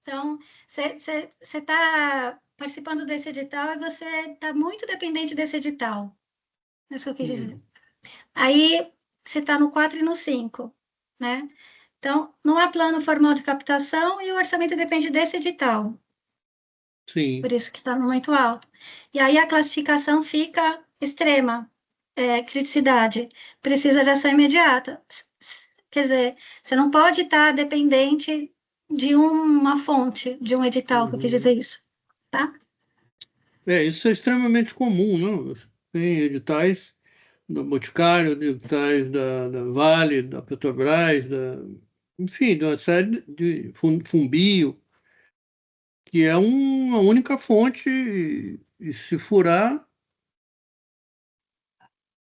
Então, você está participando desse edital e você está muito dependente desse edital. É isso que eu quis dizer. Aí, você está no 4 e no 5, né? Então, não há plano formal de captação e o orçamento depende desse edital. Sim. Por isso que está muito alto. E aí a classificação fica extrema, criticidade. Precisa de ação imediata. Quer dizer, você não pode estar dependente de uma fonte, de um edital, que eu quis dizer isso, tá? Isso é extremamente comum, não? Tem editais do Boticário, editais da Vale, da Petrobras, enfim, de uma série de Fumbio, que é uma única fonte, e se furar,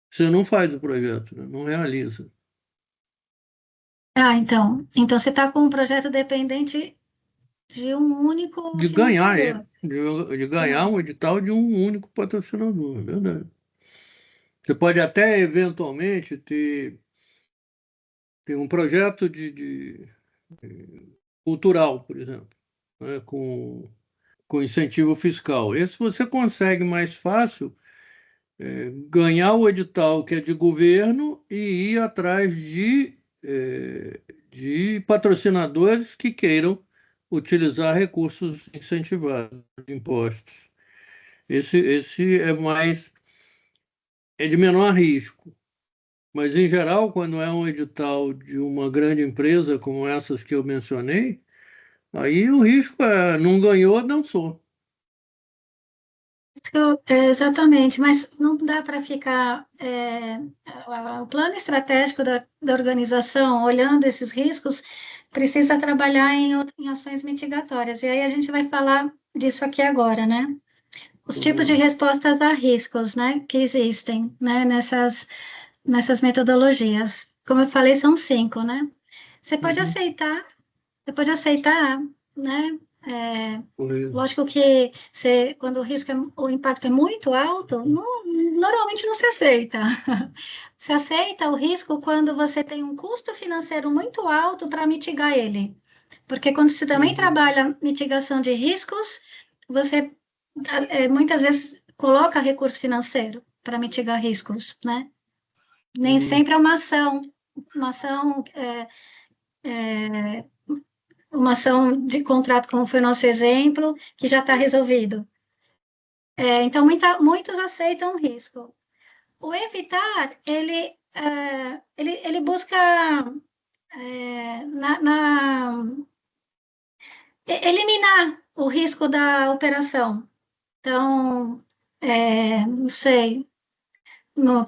você não faz o projeto, né? Não realiza. Então você está com um projeto dependente de um único De ganhar, financiador. de ganhar um edital de um único patrocinador, é verdade. Você pode até, eventualmente, ter um projeto de cultural, por exemplo, né, com incentivo fiscal. Esse você consegue mais fácil ganhar o edital que é de governo e ir atrás de patrocinadores que queiram utilizar recursos incentivados de impostos. Esse é de menor risco. Mas, em geral, quando é um edital de uma grande empresa como essas que eu mencionei, aí o risco é não ganhou, dançou. Exatamente, mas não dá para ficar. O plano estratégico da organização, olhando esses riscos, precisa trabalhar em ações mitigatórias. E aí a gente vai falar disso aqui agora, né? os tipos de respostas a riscos, né, que existem, né, nessas metodologias. Como eu falei, são 5, né? Você pode aceitar, né? Lógico que quando o impacto é muito alto, normalmente não se aceita. Se aceita o risco quando você tem um custo financeiro muito alto para mitigar ele. Porque quando você também trabalha mitigação de riscos, você muitas vezes coloca recurso financeiro para mitigar riscos, né? Nem sempre é uma ação uma ação de contrato, como foi o nosso exemplo, que já está resolvido. Então, muitos aceitam o risco. O evitar, ele busca eliminar o risco da operação. Então, não sei, no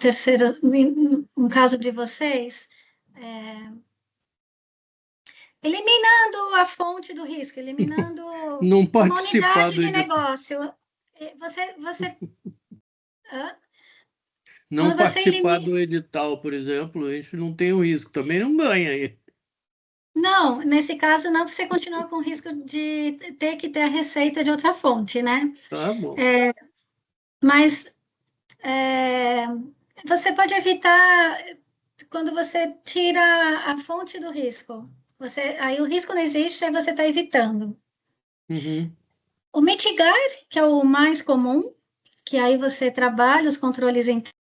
caso de vocês, eliminando a fonte do risco, eliminando Não uma participar unidade do de edital. negócio. Não Quando você participar elimina... do edital, por exemplo, a gente não tem o risco, também não ganha aí. Não, nesse caso não, você continua com o risco de ter que ter a receita de outra fonte, né? Tá bom. Mas você pode evitar quando você tira a fonte do risco. Aí o risco não existe, aí você está evitando. O mitigar, que é o mais comum, que aí você trabalha os controles internos,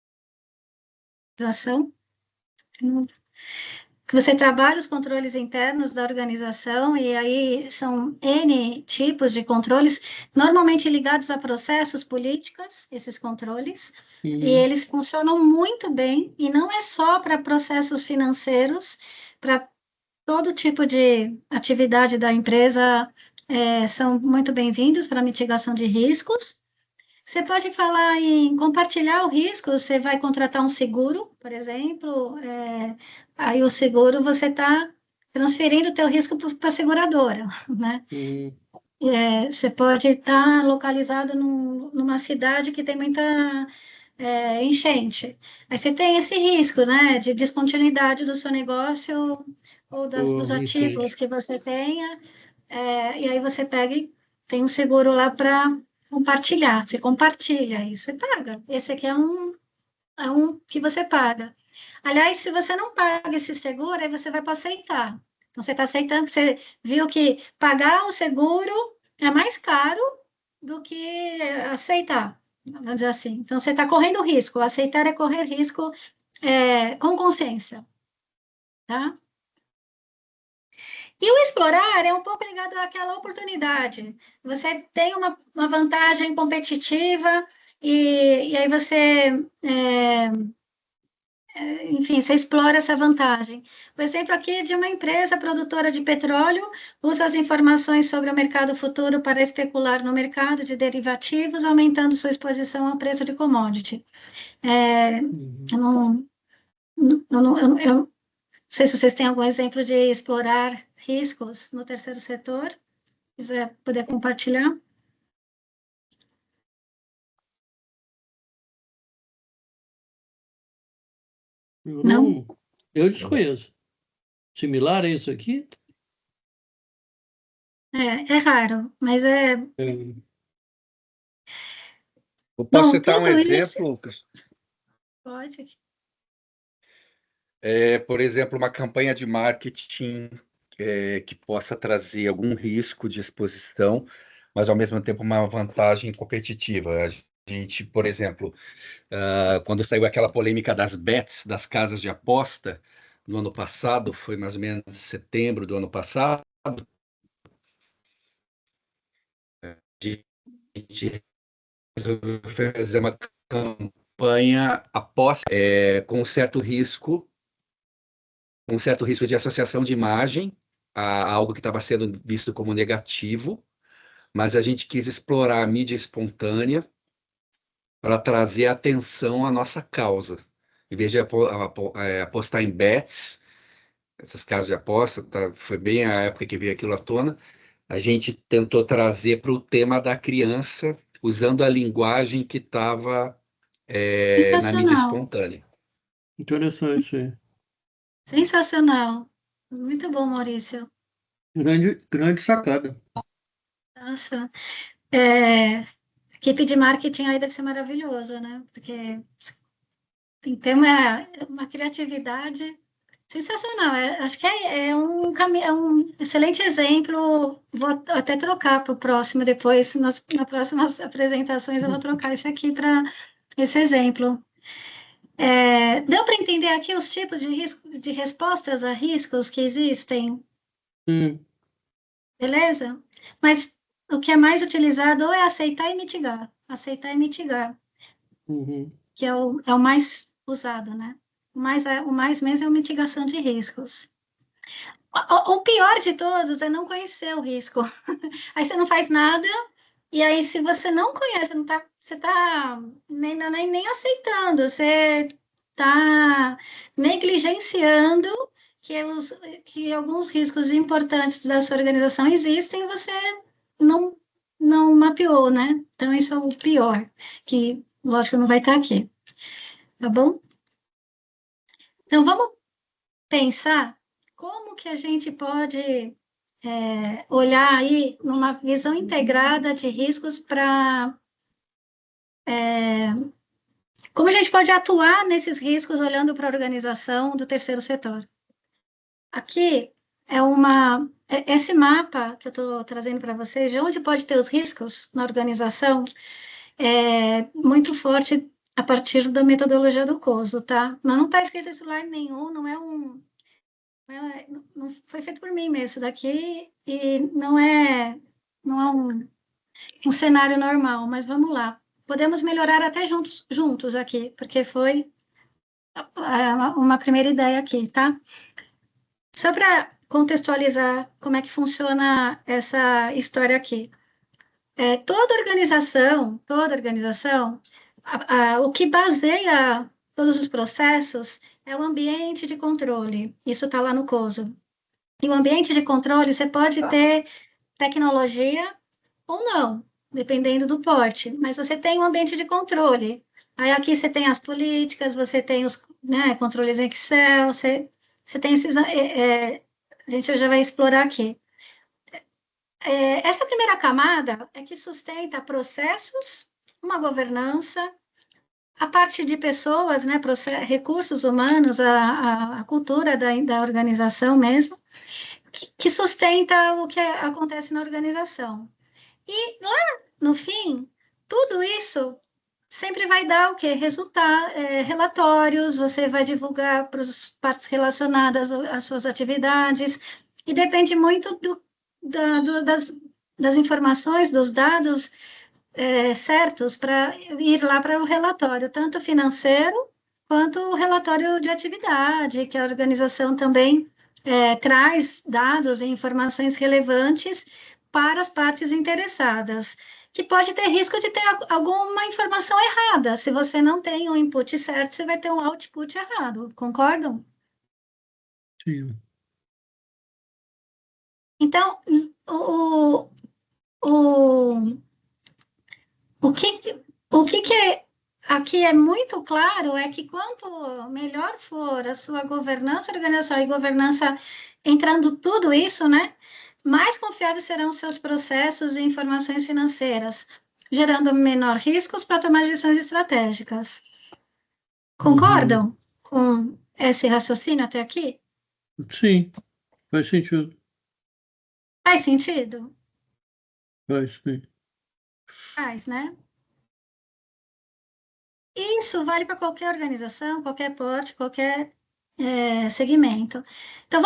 que você trabalha os controles internos da organização, e aí são N tipos de controles, normalmente ligados a processos políticos, esses controles, e eles funcionam muito bem, e não é só para processos financeiros, para todo tipo de atividade da empresa, são muito bem-vindos para mitigação de riscos. Você pode falar em compartilhar o risco, você vai contratar um seguro, por exemplo, aí o seguro você está transferindo o teu risco para a seguradora, né? Você pode estar localizado numa cidade que tem muita enchente. Aí você tem esse risco, né, de descontinuidade do seu negócio ou dos ativos que você tenha, e aí você pega e tem um seguro lá para compartilhar. Você compartilha e você paga. Esse aqui é um que você paga. Aliás, se você não paga esse seguro, aí você vai para aceitar. Então, você está aceitando, você viu que pagar o seguro é mais caro do que aceitar, vamos dizer assim. Então, você está correndo risco. Aceitar é correr risco com consciência, tá? E o explorar é um pouco ligado àquela oportunidade. Você tem uma vantagem competitiva e aí você, enfim, você explora essa vantagem. O exemplo aqui é de uma empresa produtora de petróleo, usa as informações sobre o mercado futuro para especular no mercado de derivativos, aumentando sua exposição ao preço de commodity. Eu não sei se vocês têm algum exemplo de explorar riscos no terceiro setor. Quiser poder compartilhar. Não? Eu desconheço. Similar a isso aqui? É raro, mas Eu posso Bom, citar um tudo isso... exemplo, Lucas? Pode. Por exemplo, uma campanha de marketing que possa trazer algum risco de exposição, mas ao mesmo tempo uma vantagem competitiva. A gente, por exemplo, quando saiu aquela polêmica das bets, das casas de aposta, no ano passado, foi mais ou menos setembro do ano passado, a gente resolveu fazer uma campanha aposta com um certo risco de associação de imagem a algo que estava sendo visto como negativo, mas a gente quis explorar a mídia espontânea para trazer atenção à nossa causa. Em vez de apostar em bets, essas casas de aposta, foi bem a época que veio aquilo à tona, a gente tentou trazer para o tema da criança usando a linguagem que estava na mídia Sensacional, espontânea. Interessante isso aí. sensacional. Muito bom, Maurício. Grande sacada. Nossa, equipe de marketing aí deve ser maravilhosa, né? Porque tem que ter uma criatividade sensacional. Acho que é um excelente exemplo. Vou até trocar para o próximo depois, nas próximas apresentações eu vou trocar esse aqui para esse exemplo. Deu para entender aqui os tipos de risco, de respostas a riscos que existem, Sim. beleza? Mas o que é mais utilizado ou é aceitar e mitigar. Aceitar e mitigar, Uhum. que é o mais usado, né? O mais mesmo é a mitigação de riscos. O pior de todos é não conhecer o risco. Aí você não faz nada, e aí se você não conhece, não tá, você está nem aceitando, você está negligenciando que alguns riscos importantes da sua organização existem, e você não, não mapeou, né? Então, isso é o pior, que, lógico, não vai estar aqui, tá bom? Então, vamos pensar como que a gente pode olhar aí numa visão integrada de riscos para como a gente pode atuar nesses riscos olhando para a organização do terceiro setor. Aqui esse mapa que eu estou trazendo para vocês de onde pode ter os riscos na organização é muito forte a partir da metodologia do COSO, tá? Mas não está escrito em slide nenhum, não foi feito por mim mesmo, isso daqui, e não é um cenário normal, mas vamos lá. Podemos melhorar até juntos aqui, porque foi uma primeira ideia aqui, tá? Só para contextualizar como é que funciona essa história aqui. Toda organização, o que baseia todos os processos é o ambiente de controle. Isso está lá no COSO. E o ambiente de controle, você pode ter tecnologia ou não, dependendo do porte, mas você tem um ambiente de controle. Aí aqui você tem as políticas, você tem os controles em Excel, você tem esses. A gente já vai explorar aqui. Essa primeira camada é que sustenta processos, uma governança, a parte de pessoas, né, recursos humanos, a cultura da organização mesmo, que sustenta o que acontece na organização. E lá no fim, tudo isso sempre vai dar o quê? Relatórios, você vai divulgar para as partes relacionadas às suas atividades, e depende muito das informações, dos dados certos para ir lá para o relatório, tanto financeiro quanto o relatório de atividade, que a organização também traz dados e informações relevantes para as partes interessadas, que pode ter risco de ter alguma informação errada. Se você não tem o input certo, você vai ter um output errado, concordam? Sim. Então, o que aqui é muito claro é que quanto melhor for a sua governança, organização e governança entrando tudo isso, né, mais confiáveis serão os seus processos e informações financeiras, gerando menor riscos para tomar decisões estratégicas. Concordam com esse raciocínio até aqui? Sim, faz sentido. Faz sentido? Faz, sim. Faz, né? Isso vale para qualquer organização, qualquer porte, qualquer segmento. Então,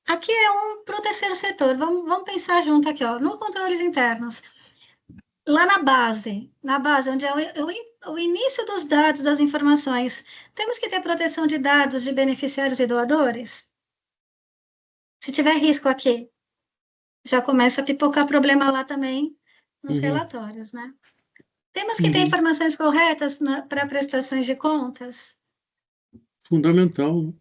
aqui é para o terceiro setor, vamos pensar junto aqui, ó, no controles internos. Lá na base, onde é o início dos dados, das informações, temos que ter proteção de dados de beneficiários e doadores? Se tiver risco aqui, já começa a pipocar problema lá também nos relatórios, né? Temos que ter informações corretas para prestações de contas? Fundamental.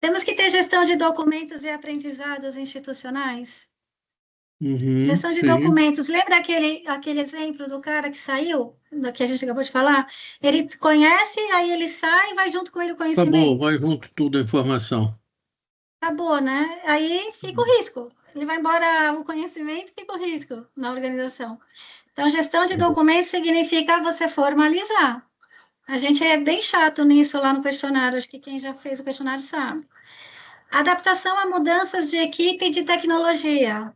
Temos que ter gestão de documentos e aprendizados institucionais? Gestão de sim. documentos. Lembra aquele exemplo do cara que saiu, da que a gente acabou de falar? Ele conhece, aí ele sai, vai junto com ele o Acabou, conhecimento. vai junto tudo a informação. Acabou, né? Aí fica o risco. Ele vai embora o conhecimento, fica o risco na organização. Então, gestão de documentos significa você formalizar. A gente é bem chato nisso lá no questionário, acho que quem já fez o questionário sabe. Adaptação a mudanças de equipe e de tecnologia.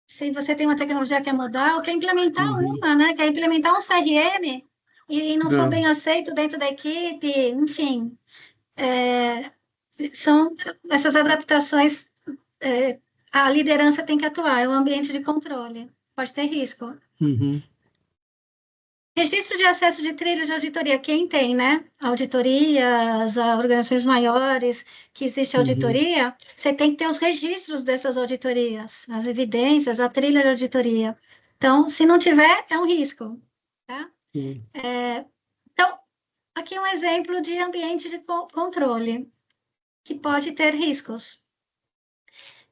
Se você tem uma tecnologia que quer mudar, ou quer implementar uma, né? Quer implementar um CRM e não for bem aceito dentro da equipe, enfim. São essas adaptações, a liderança tem que atuar, é um ambiente de controle, pode ter risco. Registro de acesso de trilhas de auditoria, quem tem, né? Auditorias, organizações maiores, que existe auditoria, você tem que ter os registros dessas auditorias, as evidências, a trilha de auditoria. Então, se não tiver, é um risco, tá? Então, aqui é um exemplo de ambiente de controle, que pode ter riscos.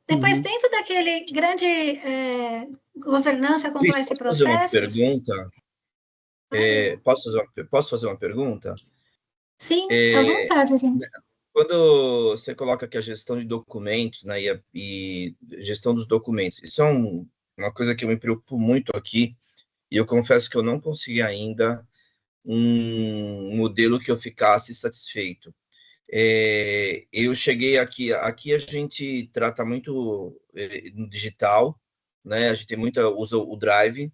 Depois, dentro daquele grande governança, compliance e Posso fazer uma processos... pergunta? Posso fazer uma pergunta? Sim, à vontade, gente. Quando você coloca aqui a gestão de documentos, né, e gestão dos documentos, isso é uma coisa que eu me preocupo muito aqui, e eu confesso que eu não consegui ainda um modelo que eu ficasse satisfeito. Eu cheguei aqui a gente trata muito no digital, né, a gente usa o Drive,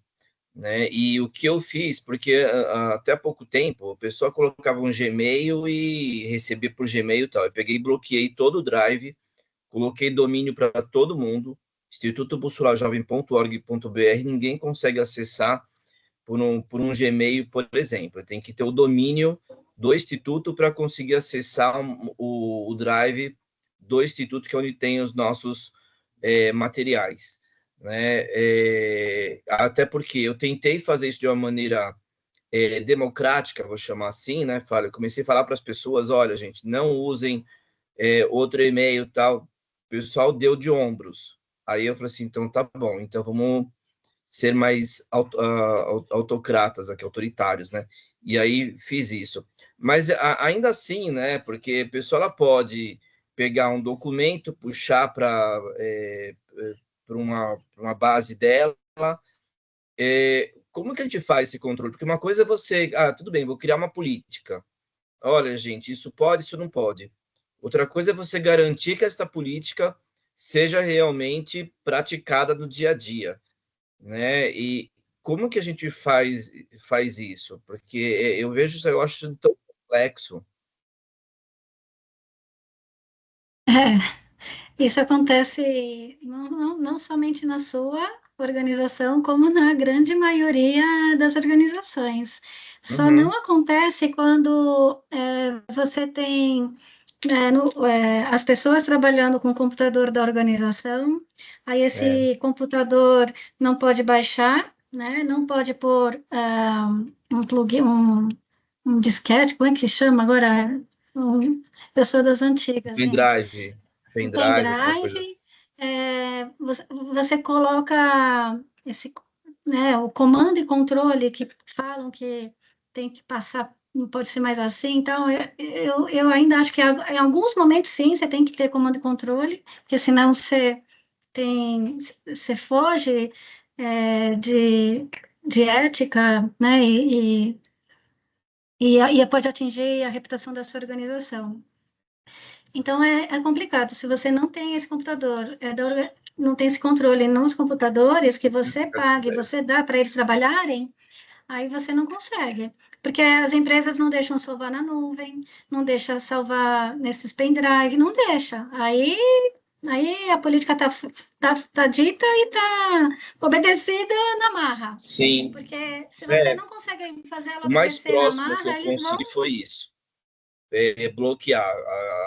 né, e o que eu fiz, porque até há pouco tempo a pessoa colocava um Gmail e recebia por Gmail e tal, eu peguei e bloqueei todo o Drive, coloquei domínio para todo mundo, institutobussolarjovem.org.br, ninguém consegue acessar por um Gmail, por exemplo. Tem que ter o domínio do Instituto para conseguir acessar o Drive do Instituto, que é onde tem os nossos materiais. Né? Até porque eu tentei fazer isso de uma maneira democrática, vou chamar assim, né? Eu comecei a falar para as pessoas, olha, gente, não usem outro e-mail e tal. O pessoal deu de ombros. Aí eu falei assim, então tá bom, então vamos ser mais autocratas, aqui, autoritários, né? E aí fiz isso. Mas ainda assim, né? Porque a pessoa ela pode pegar um documento, puxar para uma base dela. Como que a gente faz esse controle? Porque uma coisa é você, tudo bem, vou criar uma política. Olha, gente, isso pode, isso não pode. Outra coisa é você garantir que esta política seja realmente praticada no dia a dia, né? E como que a gente faz isso? Porque eu vejo, eu acho tão complexo. Isso acontece não somente na sua organização, como na grande maioria das organizações. Só não acontece quando você tem as pessoas trabalhando com o computador da organização, aí esse computador não pode baixar, né? Não pode pôr um plugin, um disquete, como é que chama agora? Eu sou das antigas, gente. Um Pendrive, alguma pendrive, coisa. você coloca o comando e controle que falam que tem que passar, não pode ser mais assim. Então, eu ainda acho que em alguns momentos, sim, você tem que ter comando e controle, porque senão você foge de ética, né? E pode atingir a reputação da sua organização. Então, é complicado. Se você não tem esse computador, não tem esse controle nos computadores que você paga e você dá para eles trabalharem, aí você não consegue. Porque as empresas não deixam salvar na nuvem, não deixam salvar nesses pendrive, não deixa. Aí a política tá dita e está obedecida na marra. Sim. Porque se você não consegue fazer ela O mais obedecer na próximo que eu marra, eles vão... consegui foi isso. Bloquear.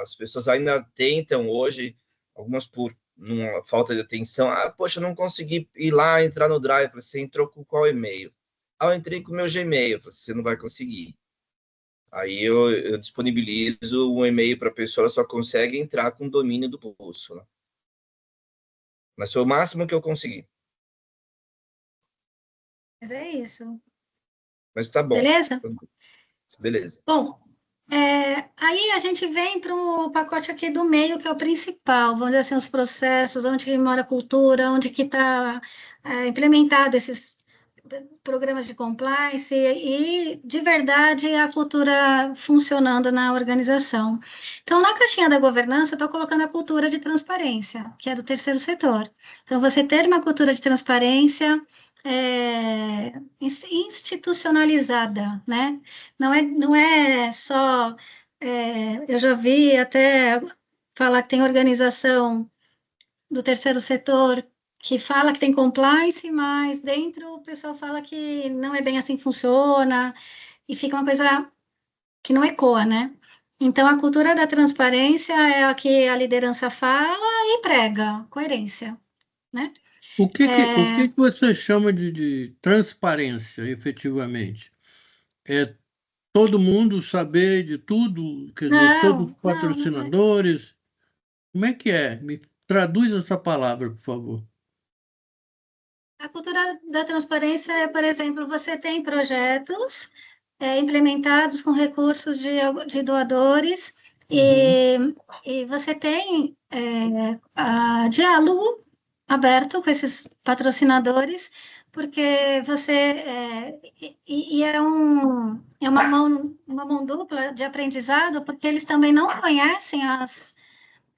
As pessoas ainda tentam hoje, algumas por uma falta de atenção. Poxa, não consegui ir lá, entrar no Drive. Você entrou com qual e-mail? Eu entrei com o meu Gmail. Você não vai conseguir. Aí eu disponibilizo um e-mail para a pessoa, ela só consegue entrar com o domínio do Bússola. Mas foi o máximo que eu consegui. Mas é isso. Mas tá bom. Beleza? Beleza. Bom, aí a gente vem para o pacote aqui do meio, que é o principal, vamos dizer assim, os processos, onde que mora a cultura, onde que está implementado esses programas de compliance e, de verdade, a cultura funcionando na organização. Então, na caixinha da governança, eu estou colocando a cultura de transparência, que é do terceiro setor. Então, você ter uma cultura de transparência institucionalizada, né? Não é só... eu já vi até falar que tem organização do terceiro setor que fala que tem compliance, mas dentro o pessoal fala que não é bem assim que funciona, e fica uma coisa que não ecoa, né? Então, a cultura da transparência é a que a liderança fala e prega, coerência, né? O que você chama de transparência, efetivamente? É todo mundo saber de tudo? Quer dizer, todos os Não é. patrocinadores? Como é que é? Me traduz essa palavra, por favor. A cultura da transparência é, por exemplo, você tem projetos implementados com recursos de doadores e você tem diálogo aberto com esses patrocinadores, porque é uma mão dupla de aprendizado, porque eles também não conhecem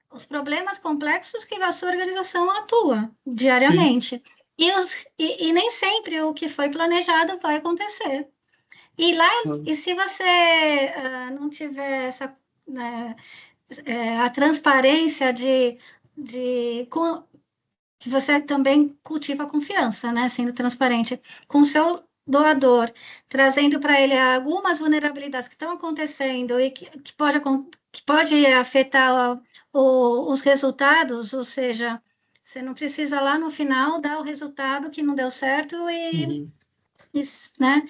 os problemas complexos que a sua organização atua diariamente. E nem sempre o que foi planejado vai acontecer. E se você não tiver a transparência que você também cultiva a confiança, né? Sendo transparente com o seu doador, trazendo para ele algumas vulnerabilidades que estão acontecendo e que pode afetar os resultados, ou seja, você não precisa lá no final dar o resultado que não deu certo né?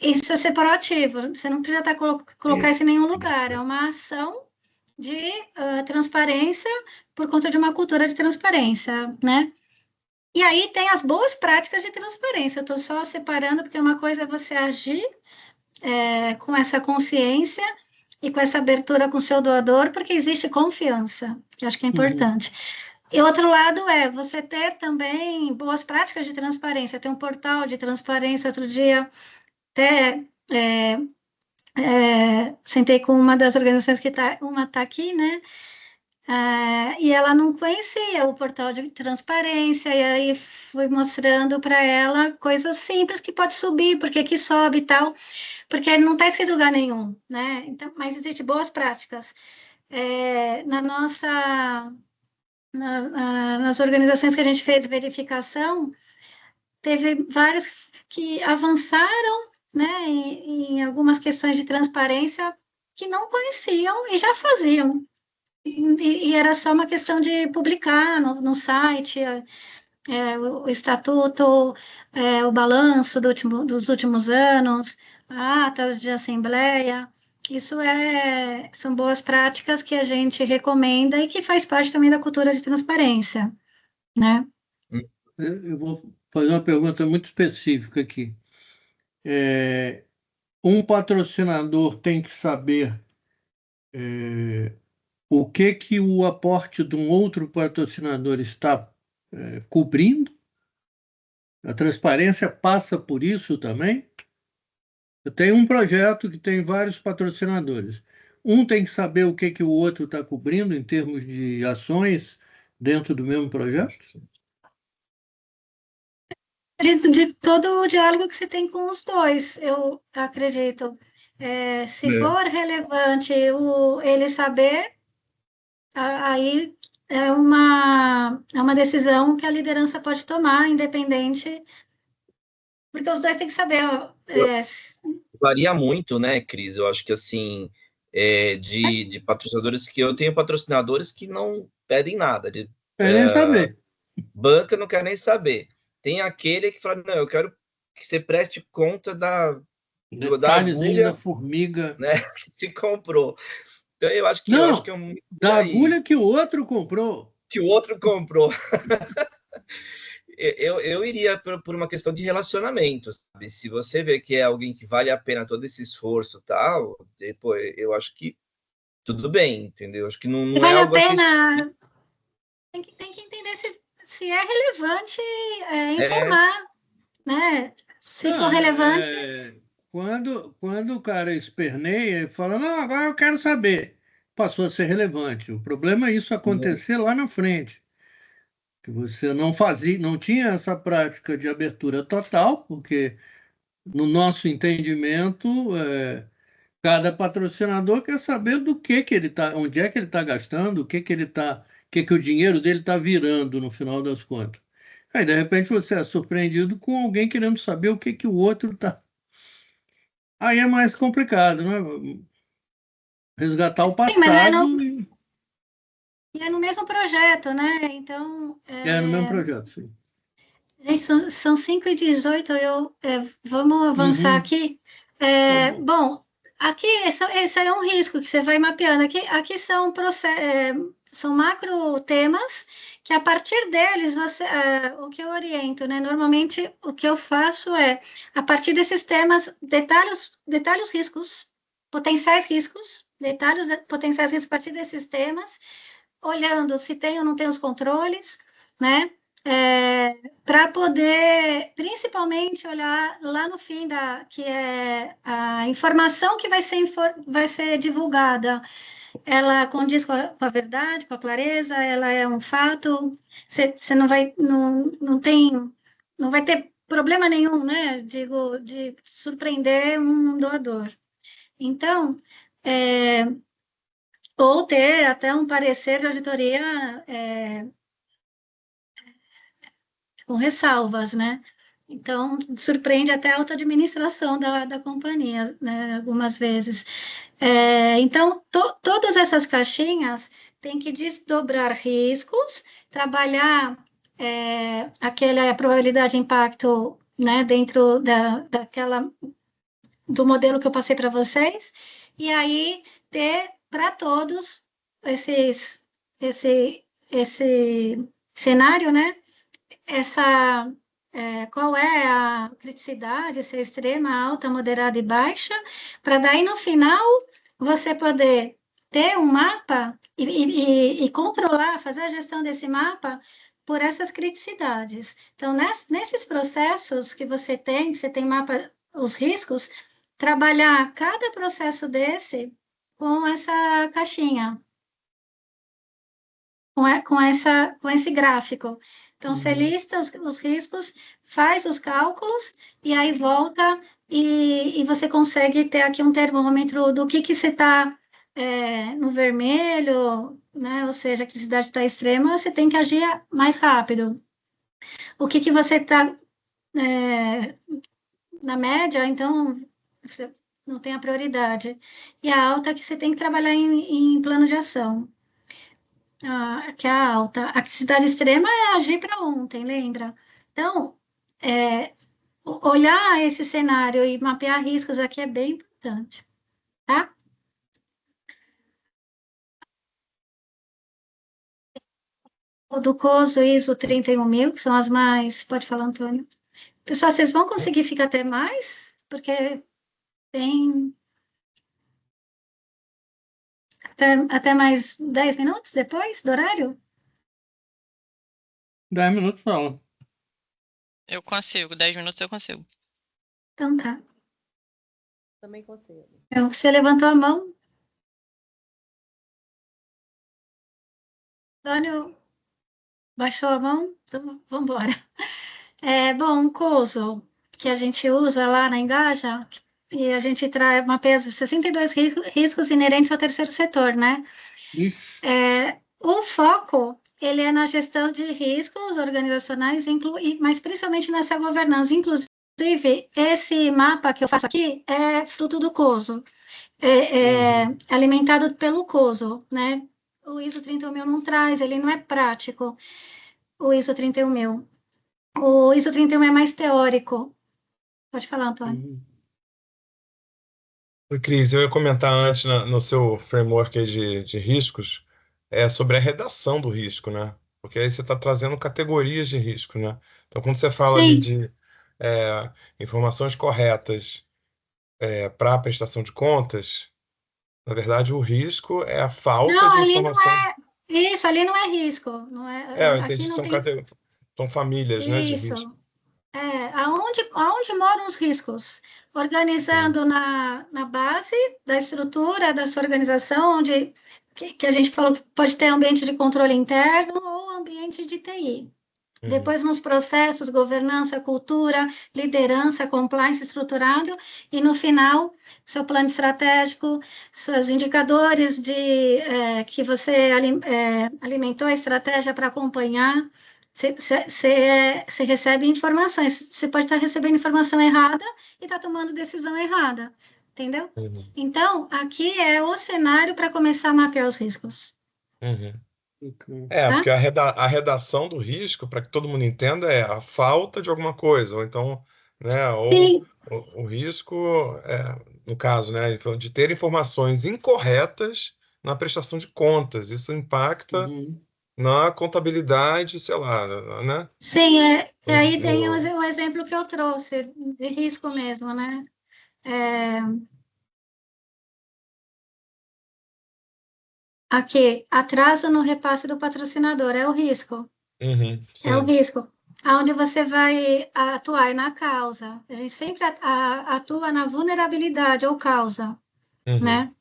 Isso é ser proativo, você não precisa colocar isso em nenhum lugar, é uma ação de transparência por conta de uma cultura de transparência, né? E aí tem as boas práticas de transparência, eu estou só separando, porque uma coisa é você agir com essa consciência e com essa abertura com o seu doador, porque existe confiança, que eu acho que é importante. E outro lado é você ter também boas práticas de transparência, tem um portal de transparência, outro dia até sentei com uma das organizações que está aqui, né? E ela não conhecia o portal de transparência, e aí fui mostrando para ela coisas simples que pode subir, porque que sobe e tal, porque não está escrito em lugar nenhum, né? Então, mas existem boas práticas. Nas organizações que a gente fez verificação, teve várias que avançaram, né, em algumas questões de transparência que não conheciam e já faziam. E era só uma questão de publicar no site o estatuto, o balanço dos últimos anos, atas de assembleia. Isso são boas práticas que a gente recomenda e que faz parte também da cultura de transparência, né? Eu vou fazer uma pergunta muito específica aqui. Um patrocinador tem que saber o que o aporte de um outro patrocinador está cobrindo? A transparência passa por isso também? Eu tenho um projeto que tem vários patrocinadores. Um tem que saber o que o outro está cobrindo em termos de ações dentro do mesmo projeto? De todo o diálogo que você tem com os dois, eu acredito. Se for relevante ele saber, aí é uma decisão que a liderança pode tomar, independente, porque os dois têm que saber. Varia muito, né, Cris? Eu acho que, assim, de patrocinadores que eu tenho patrocinadores que não pedem nada. Querem saber. Banca não quer nem saber. Tem aquele que fala, não, eu quero que você preste conta da Detalhezinho agulha, da formiga, né, que se comprou. Então, eu acho que não, é muito da agulha que o outro comprou. que o outro comprou. Eu iria por uma questão de relacionamento, sabe? Se você vê que é alguém que vale a pena todo esse esforço, tal, depois eu acho que tudo bem, entendeu? Acho que não é Vale a algo assim. pena, tem que entender se é relevante É, informar, né? Se for relevante, Quando o cara esperneia e fala, não, agora eu quero saber, passou a ser relevante. O problema é isso acontecer lá na frente, que você não fazia, não tinha essa prática de abertura total, porque no nosso entendimento, cada patrocinador quer saber do que ele está, onde é que ele está gastando, o que o dinheiro dele está virando no final das contas. Aí, de repente, você é surpreendido com alguém querendo saber o que o outro está. Aí é mais complicado, né? Resgatar o sim, mas passado é no mesmo projeto, né? Então, no mesmo projeto, sim. gente, são 5h18, vamos avançar Uhum. aqui. Tá bom. Bom, aqui esse é um risco que você vai mapeando. Aqui são macro temas que a partir deles o que eu oriento, né? Normalmente o que eu faço é, a partir desses temas, detalhe os riscos, potenciais riscos, potenciais riscos a partir desses temas, olhando se tem ou não tem os controles, né? Para poder, principalmente, olhar lá no fim que é a informação que vai ser divulgada, ela condiz com a verdade, com a clareza, ela é um fato, você não vai ter problema nenhum, né? Digo, de surpreender um doador. Então, ou ter até um parecer de auditoria com ressalvas, né? Então, surpreende até a auto-administração da companhia, né, algumas vezes. Então, todas essas caixinhas têm que desdobrar riscos, trabalhar aquela probabilidade de impacto, né, dentro do modelo que eu passei para vocês, e aí ter para todos esse cenário, né? Qual é a criticidade, se é extrema, alta, moderada e baixa, para daí no final você poder ter um mapa e controlar, fazer a gestão desse mapa por essas criticidades. Então, nesses processos que você tem mapa, os riscos, trabalhar cada processo desse com essa caixinha, com esse gráfico. Então, você lista os riscos, faz os cálculos, e aí volta e você consegue ter aqui um termômetro do que você está no vermelho, né? Ou seja, a criticidade está extrema, você tem que agir mais rápido. O que você está na média, então você não tem a prioridade. E a alta que você tem que trabalhar em plano de ação. Que é a alta. A criticidade extrema é agir para ontem, lembra? Então, olhar esse cenário e mapear riscos aqui é bem importante, tá? O do COSO ISO 31000, que são as mais... Pode falar, Antônio. Pessoal, vocês vão conseguir ficar até mais? Porque tem... Até mais 10 minutos depois do horário? 10 minutos fala. Eu consigo, 10 minutos eu consigo. Então tá. Também consigo. Então, você levantou a mão. Antônio baixou a mão? Então, vamos embora. Bom, um COSO que a gente usa lá na Engaja, e a gente mapeia 62 riscos inerentes ao terceiro setor, né? O foco, ele é na gestão de riscos organizacionais, mas principalmente nessa governança. Inclusive, esse mapa que eu faço aqui é fruto do COSO, alimentado pelo COSO, né? O ISO 31000 não traz, ele não é prático, o ISO 31000. O ISO 31 é mais teórico. Pode falar, Antônio. Cris, eu ia comentar antes no seu framework aí de riscos, é sobre a redação do risco, né? Porque aí você está trazendo categorias de risco, né? Então, quando você fala ali Sim. de informações corretas para a prestação de contas, na verdade, o risco é a falta Não, de ali não informação. é. Isso, ali não é risco. Não é, Eu aqui entendi, não tem. são famílias, né, de Isso. risco. Aonde moram os riscos? Uhum, Organizando na base da estrutura da sua organização, onde que a gente falou que pode ter ambiente de controle interno ou ambiente de TI. uhum, Depois, nos processos, governança, cultura, liderança, compliance estruturado, e no final, seu plano estratégico, seus indicadores que você alimentou a estratégia para acompanhar. Você recebe informações. Você pode estar recebendo informação errada e estar tomando decisão errada, entendeu? uhum, Então, aqui é o cenário para começar a mapear os riscos, uhum. Ok. Porque tá? a redação do risco, para que todo mundo entenda, é a falta de alguma coisa, ou então, né, ou Sim. o risco, no caso, né, de ter informações incorretas na prestação de contas. Isso impacta Uhum. na contabilidade, sei lá, né? Sim, aí tem No, o exemplo que eu trouxe, de risco mesmo, né? É, aqui, atraso no repasse do patrocinador, é o risco, uhum, é o sim. risco. Aonde você vai atuar é na causa. A gente sempre atua na vulnerabilidade ou causa, Uhum. né?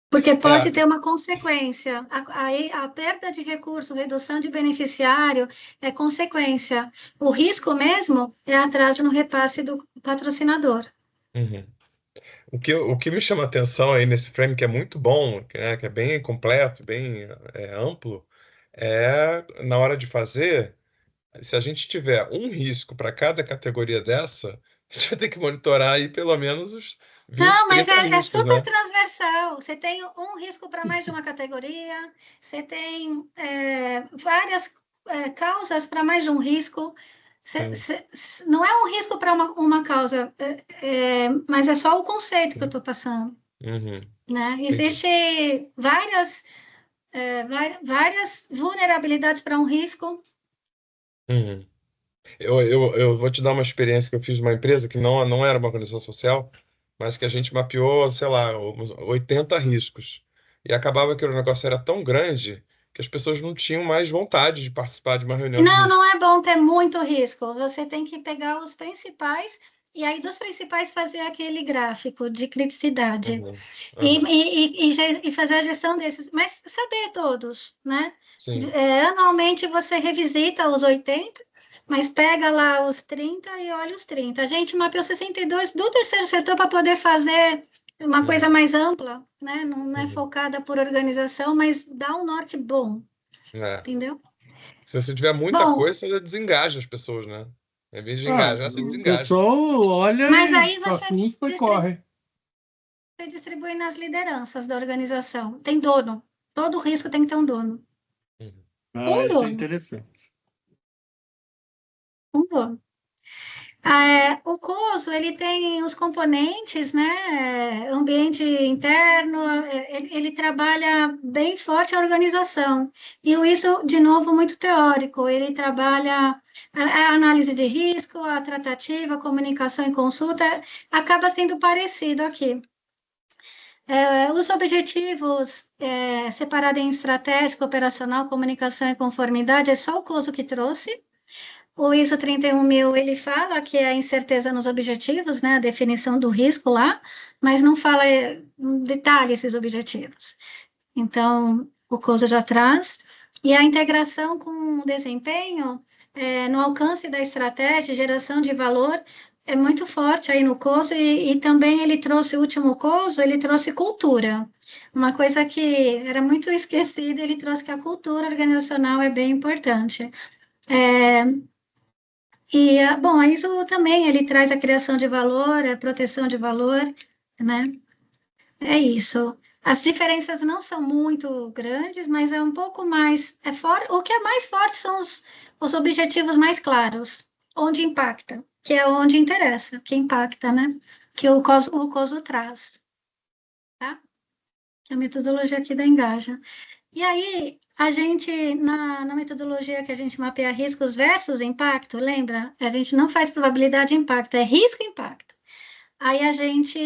Porque pode É, ter uma consequência. Aí a perda de recurso, redução de beneficiário é consequência. O risco mesmo é atraso no repasse do patrocinador. uhum. O que me chama a atenção aí nesse frame, que é muito bom, que é bem completo, bem amplo, é na hora de fazer, se a gente tiver um risco para cada categoria dessa, a gente vai ter que monitorar aí pelo menos os 20, Não, mas 30 é riscos, super né? transversal. Você tem um risco para mais de uma categoria, você tem várias causas para mais de um risco. Sim. Não é um risco para uma causa, mas é só o conceito que eu estou passando, Uhum, né? entendi. Existe várias vulnerabilidades para um risco. Uhum. Eu vou te dar uma experiência que eu fiz numa empresa que não era uma organização social, mas que a gente mapeou, sei lá, uns 80 riscos. E acabava que o negócio era tão grande que as pessoas não tinham mais vontade de participar de uma reunião de Não, não risco. é bom ter muito risco. Você tem que pegar os principais e aí dos principais fazer aquele gráfico de criticidade Uhum, e, uhum, e fazer a gestão desses, mas saber todos, né? sim. Anualmente você revisita os 80, mas pega lá os 30 e olha os 30. A gente mapeou 62 do terceiro setor para poder fazer uma coisa Uhum, mais ampla, né? Não é uhum. focada por organização, mas dá um norte bom, É. entendeu? Se você tiver muita Bom, coisa, você desengaja as pessoas, né? Em vez de Ah, engajar, você o desengaja. pessoal olha mas e aí assusta e corre. você distribui nas lideranças da organização. Tem dono. Todo risco tem que ter um dono. Uhum, Ah, Um isso é dono. interessante. Um dono. O COSO, ele tem os componentes, né? Ambiente interno, ele trabalha bem forte a organização. E isso, de novo, muito teórico. Ele trabalha a análise de risco, a tratativa, a comunicação e consulta, acaba sendo parecido aqui. Os objetivos, separado em estratégico, operacional, comunicação e conformidade, é só o COSO que trouxe. O ISO 31000, ele fala que é a incerteza nos objetivos, né, a definição do risco lá, mas não fala em detalhe esses objetivos. Então, o COSO já traz. E a integração com o desempenho, no alcance da estratégia, geração de valor, é muito forte aí no COSO, e também ele trouxe, o último COSO, ele trouxe cultura. Uma coisa que era muito esquecida, ele trouxe que a cultura organizacional é bem importante. É, bom, a ISO também, ele traz a criação de valor, a proteção de valor, né? É isso. As diferenças não são muito grandes, mas é um pouco mais. O que é mais forte são os objetivos mais claros, onde impacta, que é onde interessa, que impacta, né? Que o COSO traz, tá? A metodologia aqui da Engaja. E aí, a gente, na metodologia que a gente mapeia riscos versus impacto, lembra? A gente não faz probabilidade de impacto, é risco e impacto. Aí a gente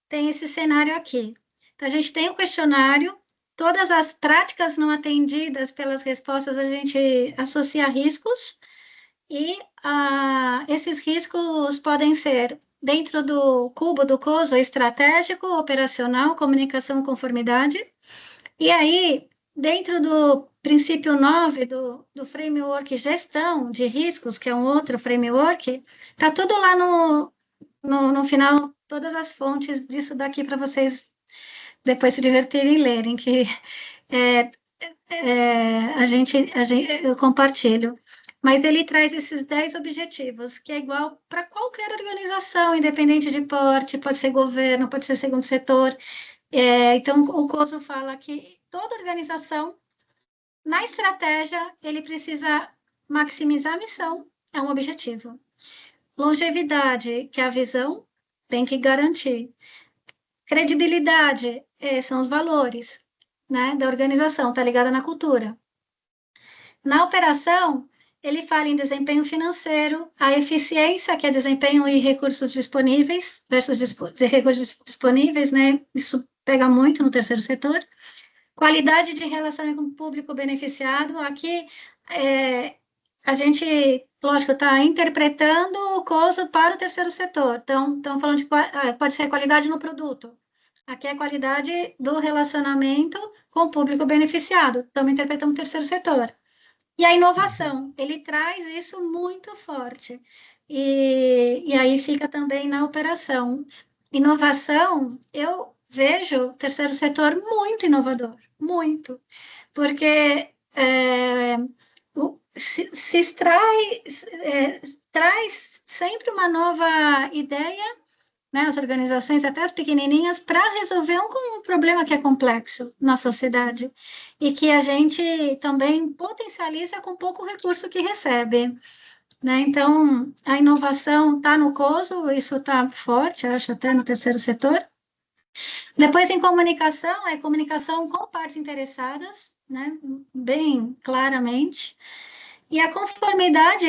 tem esse cenário aqui. Então, a gente tem o questionário, todas as práticas não atendidas pelas respostas, a gente associa riscos, e esses riscos podem ser dentro do cubo do COSO, estratégico, operacional, comunicação, conformidade. E aí, dentro do princípio 9 do framework gestão de riscos, que é um outro framework, está tudo lá no final, todas as fontes disso daqui para vocês depois se divertirem e lerem, que eu compartilho. Mas ele traz esses 10 objetivos, que é igual para qualquer organização, independente de porte, pode ser governo, pode ser segundo setor. Então, o COSO fala que toda organização, na estratégia, ele precisa maximizar a missão, é um objetivo. Longevidade, que é a visão, tem que garantir. Credibilidade, são os valores, né, da organização, está ligada na cultura. Na operação, ele fala em desempenho financeiro, a eficiência, que é desempenho e recursos disponíveis, versus recursos disponíveis, né, isso pega muito no terceiro setor. Qualidade de relacionamento com o público beneficiado, aqui a gente, lógico, está interpretando o COSO para o terceiro setor, então, estamos falando de, pode ser qualidade no produto, aqui é a qualidade do relacionamento com o público beneficiado, estamos interpretando o terceiro setor. E a inovação, ele traz isso muito forte, e aí fica também na operação. Inovação, eu vejo o terceiro setor muito inovador, muito, porque se traz sempre uma nova ideia, né, as organizações, até as pequenininhas, para resolver um problema que é complexo na sociedade e que a gente também potencializa com pouco recurso que recebe, né? Então, a inovação está no COSO, isso está forte, acho, até no terceiro setor. Depois, em comunicação, é comunicação com partes interessadas, né? Bem claramente. E a conformidade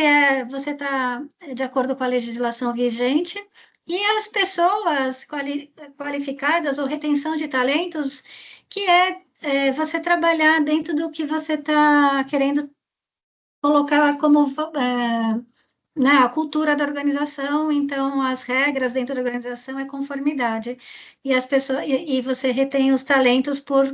você está de acordo com a legislação vigente, e as pessoas qualificadas ou retenção de talentos, que você trabalhar dentro do que você está querendo colocar como né, a cultura da organização, então as regras dentro da organização é conformidade, e as pessoas e você retém os talentos por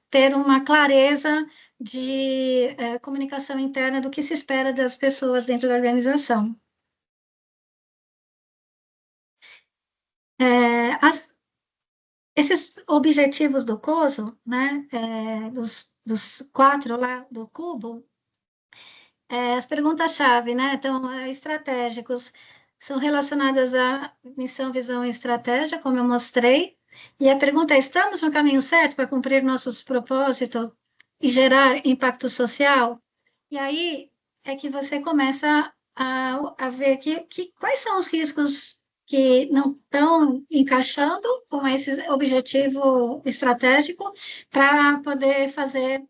ter uma clareza de comunicação interna do que se espera das pessoas dentro da organização. Esses objetivos do COSO, né, dos 4 lá do cubo, as perguntas-chave, né, então, estratégicos, são relacionadas à missão, visão e estratégia, como eu mostrei, e a pergunta é, estamos no caminho certo para cumprir nossos propósitos e gerar impacto social? E aí é que você começa a ver quais são os riscos que não estão encaixando com esse objetivo estratégico para poder fazer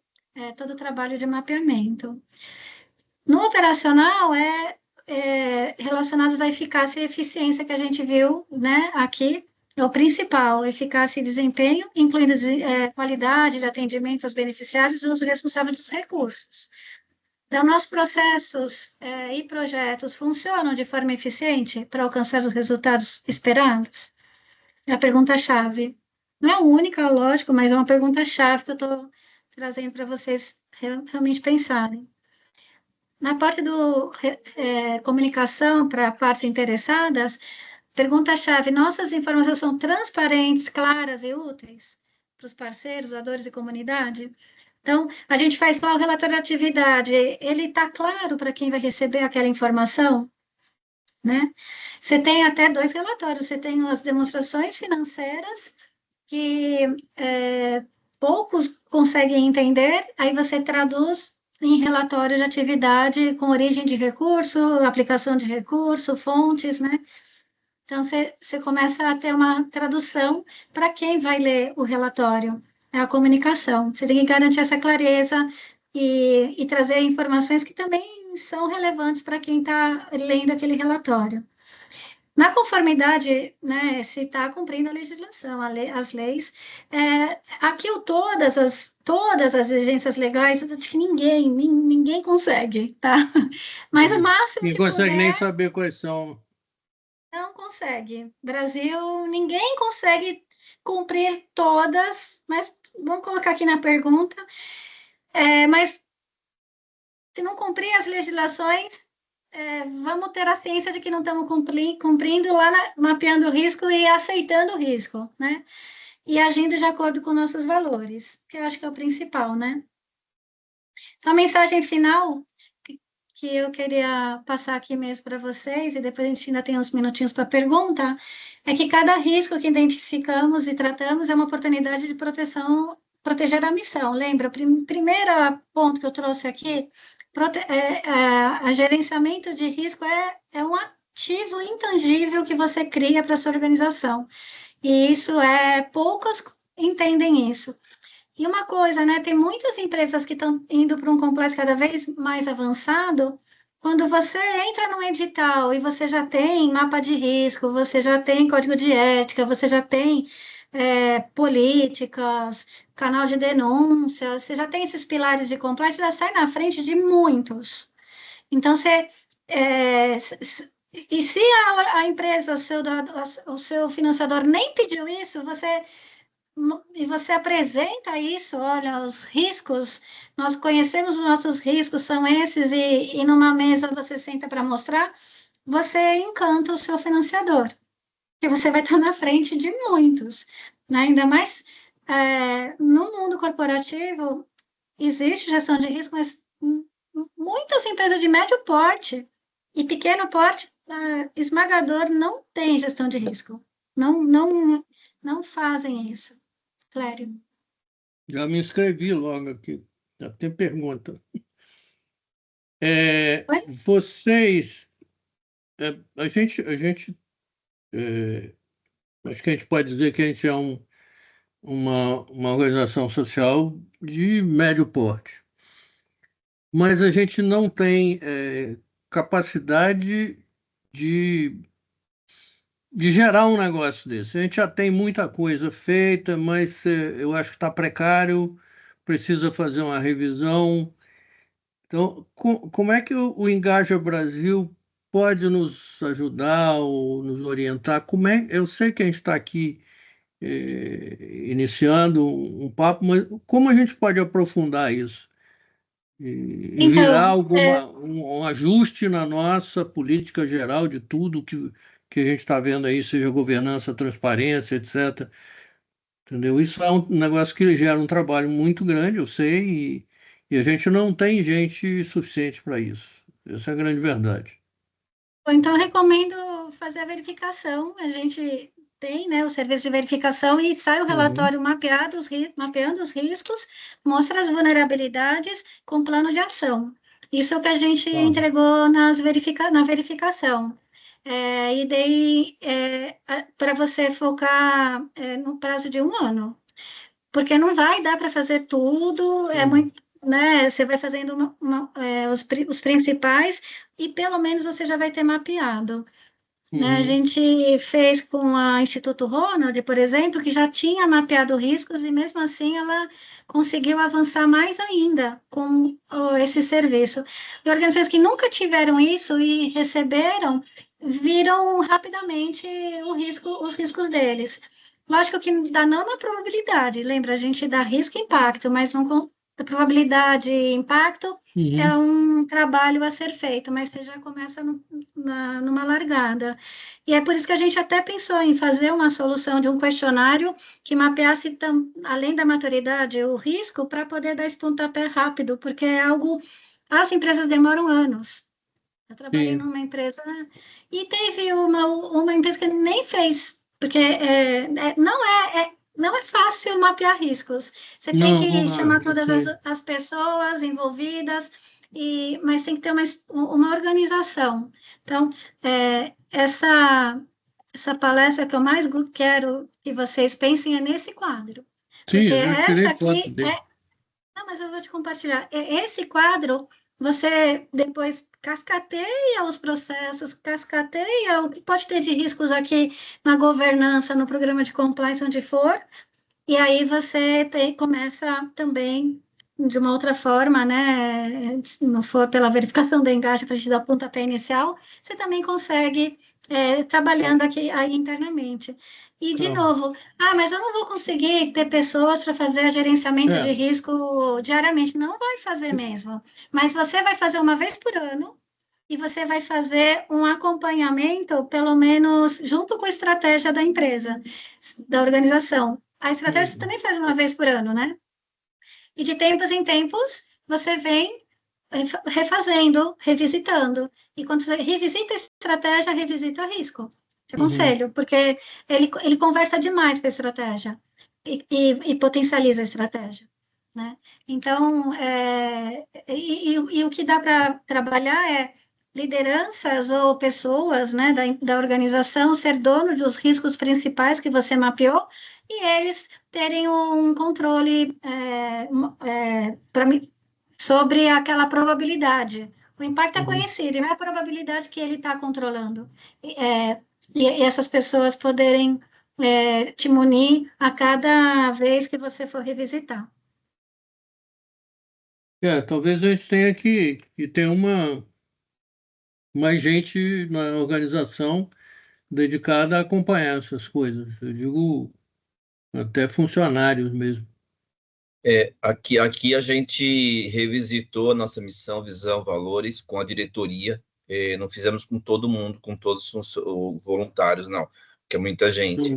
todo o trabalho de mapeamento. No operacional, relacionados à eficácia e eficiência que a gente viu, né, aqui, é o principal, eficácia e desempenho, incluindo qualidade de atendimento aos beneficiários e os responsáveis dos recursos. Então, nossos processos e projetos funcionam de forma eficiente para alcançar os resultados esperados? É a pergunta-chave. Não é a única, lógico, mas é uma pergunta-chave que eu estou trazendo para vocês realmente pensarem. Na parte do comunicação para partes interessadas, pergunta-chave, nossas informações são transparentes, claras e úteis para os parceiros, doadores e comunidade? Então, a gente faz lá o relatório de atividade, ele está claro para quem vai receber aquela informação, né? Você tem até 2 relatórios, você tem as demonstrações financeiras, que poucos conseguem entender, aí você traduz em relatório de atividade com origem de recurso, aplicação de recurso, fontes, né? Então, você começa a ter uma tradução para quem vai ler o relatório. é a comunicação. Você tem que garantir essa clareza e trazer informações que também são relevantes para quem está lendo aquele relatório. Na conformidade, né, se está cumprindo a legislação, as leis, aqui todas as exigências legais, de que ninguém consegue, tá? Mas o máximo Não que consegue nem puder, saber quais são. não consegue. Brasil, ninguém consegue cumprir todas, mas vamos colocar aqui na pergunta, mas se não cumprir as legislações, vamos ter a ciência de que não estamos cumprindo lá, mapeando o risco e aceitando o risco, né? E agindo de acordo com nossos valores, que eu acho que é o principal, né? Então, a mensagem final que eu queria passar aqui mesmo para vocês, e depois a gente ainda tem uns minutinhos para pergunta, é que cada risco que identificamos e tratamos é uma oportunidade de proteger a missão. Lembra, o primeiro ponto que eu trouxe aqui, a gerenciamento de risco é um ativo intangível que você cria para a sua organização. E isso poucos entendem isso. E uma coisa, né? Tem muitas empresas que estão indo para um complexo cada vez mais avançado. Quando você entra no edital e você já tem mapa de risco, você já tem código de ética, você já tem políticas, canal de denúncia, você já tem esses pilares de compliance, você já sai na frente de muitos. Então, e se a empresa, o seu financiador nem pediu isso, e você apresenta isso, olha, os riscos, nós conhecemos os nossos riscos, são esses, e numa mesa você senta para mostrar, você encanta o seu financiador, que você vai estar na frente de muitos, né? Ainda mais no mundo corporativo, existe gestão de risco, mas muitas empresas de médio porte e pequeno porte, esmagador, não tem gestão de risco, não fazem isso. Clério. Já me inscrevi logo aqui. Já tem pergunta. Vocês, a gente acho que a gente pode dizer que a gente é uma organização social de médio porte, mas a gente não tem capacidade de gerar um negócio desse. A gente já tem muita coisa feita, mas eu acho que está precário, precisa fazer uma revisão. Então, como é que o Engaja Brasil pode nos ajudar ou nos orientar? Eu sei que a gente está aqui iniciando um papo, mas como a gente pode aprofundar isso? E virar Então, um ajuste na nossa política geral de tudo que a gente está vendo aí, seja governança, transparência, etc. Entendeu? Isso é um negócio que gera um trabalho muito grande, eu sei, e a gente não tem gente suficiente para isso. Essa é a grande verdade. então, recomendo fazer a verificação. A gente tem, né, o serviço de verificação e sai o relatório mapeando os riscos, mostra as vulnerabilidades com plano de ação. Isso é o que a gente entregou na verificação. E daí, para você focar no prazo de 1 ano, porque não vai dar para fazer tudo, é muito, né? Você vai fazendo os principais e pelo menos você já vai ter mapeado. Né? A gente fez com a Instituto Ronald, por exemplo, que já tinha mapeado riscos e mesmo assim ela conseguiu avançar mais ainda com esse serviço. E organizações que nunca tiveram isso e receberam, viram rapidamente os riscos deles. Lógico que dá não na probabilidade, lembra, a gente dá risco e impacto, mas a probabilidade e impacto é um trabalho a ser feito, mas você já começa numa largada. E é por isso que a gente até pensou em fazer uma solução de um questionário que mapeasse, além da maturidade, o risco, para poder dar esse pontapé rápido, porque é algo... As empresas demoram anos. Eu trabalhei numa empresa e teve uma empresa que nem fez, porque não é fácil mapear riscos. Você tem que chamar todas as pessoas envolvidas, mas tem que ter uma organização. Então, essa palestra que eu mais quero que vocês pensem é nesse quadro. Sim, Porque eu tirei essa foto aqui dele. Não, mas eu vou te compartilhar. Esse quadro, você depois cascateia os processos, cascateia o que pode ter de riscos aqui na governança, no programa de compliance, onde for, e aí você começa também de uma outra forma, né? Se não for pela verificação da engagem para a gente dar o pontapé inicial, você também consegue trabalhando aqui aí internamente. E, de Tá. novo, mas eu não vou conseguir ter pessoas para fazer gerenciamento de risco diariamente. Não vai fazer mesmo. Mas você vai fazer uma vez por ano e você vai fazer um acompanhamento, pelo menos junto com a estratégia da empresa, da organização. A estratégia você também faz uma vez por ano, né? E de tempos em tempos, você vem refazendo, revisitando. E quando você revisita a estratégia, revisita o risco. Te aconselho, porque ele conversa demais com a estratégia e potencializa a estratégia. Né? Então, o que dá para trabalhar é lideranças ou pessoas, né, da organização ser dono dos riscos principais que você mapeou e eles terem um controle sobre aquela probabilidade. O impacto é conhecido, e não é a probabilidade que ele está controlando. E essas pessoas poderem te munir a cada vez que você for revisitar. Talvez a gente tenha que ter mais gente na organização dedicada a acompanhar essas coisas. Eu digo até funcionários mesmo. Aqui a gente revisitou a nossa missão, visão, valores com a diretoria. Não fizemos com todo mundo, com todos os voluntários, não, porque é muita gente.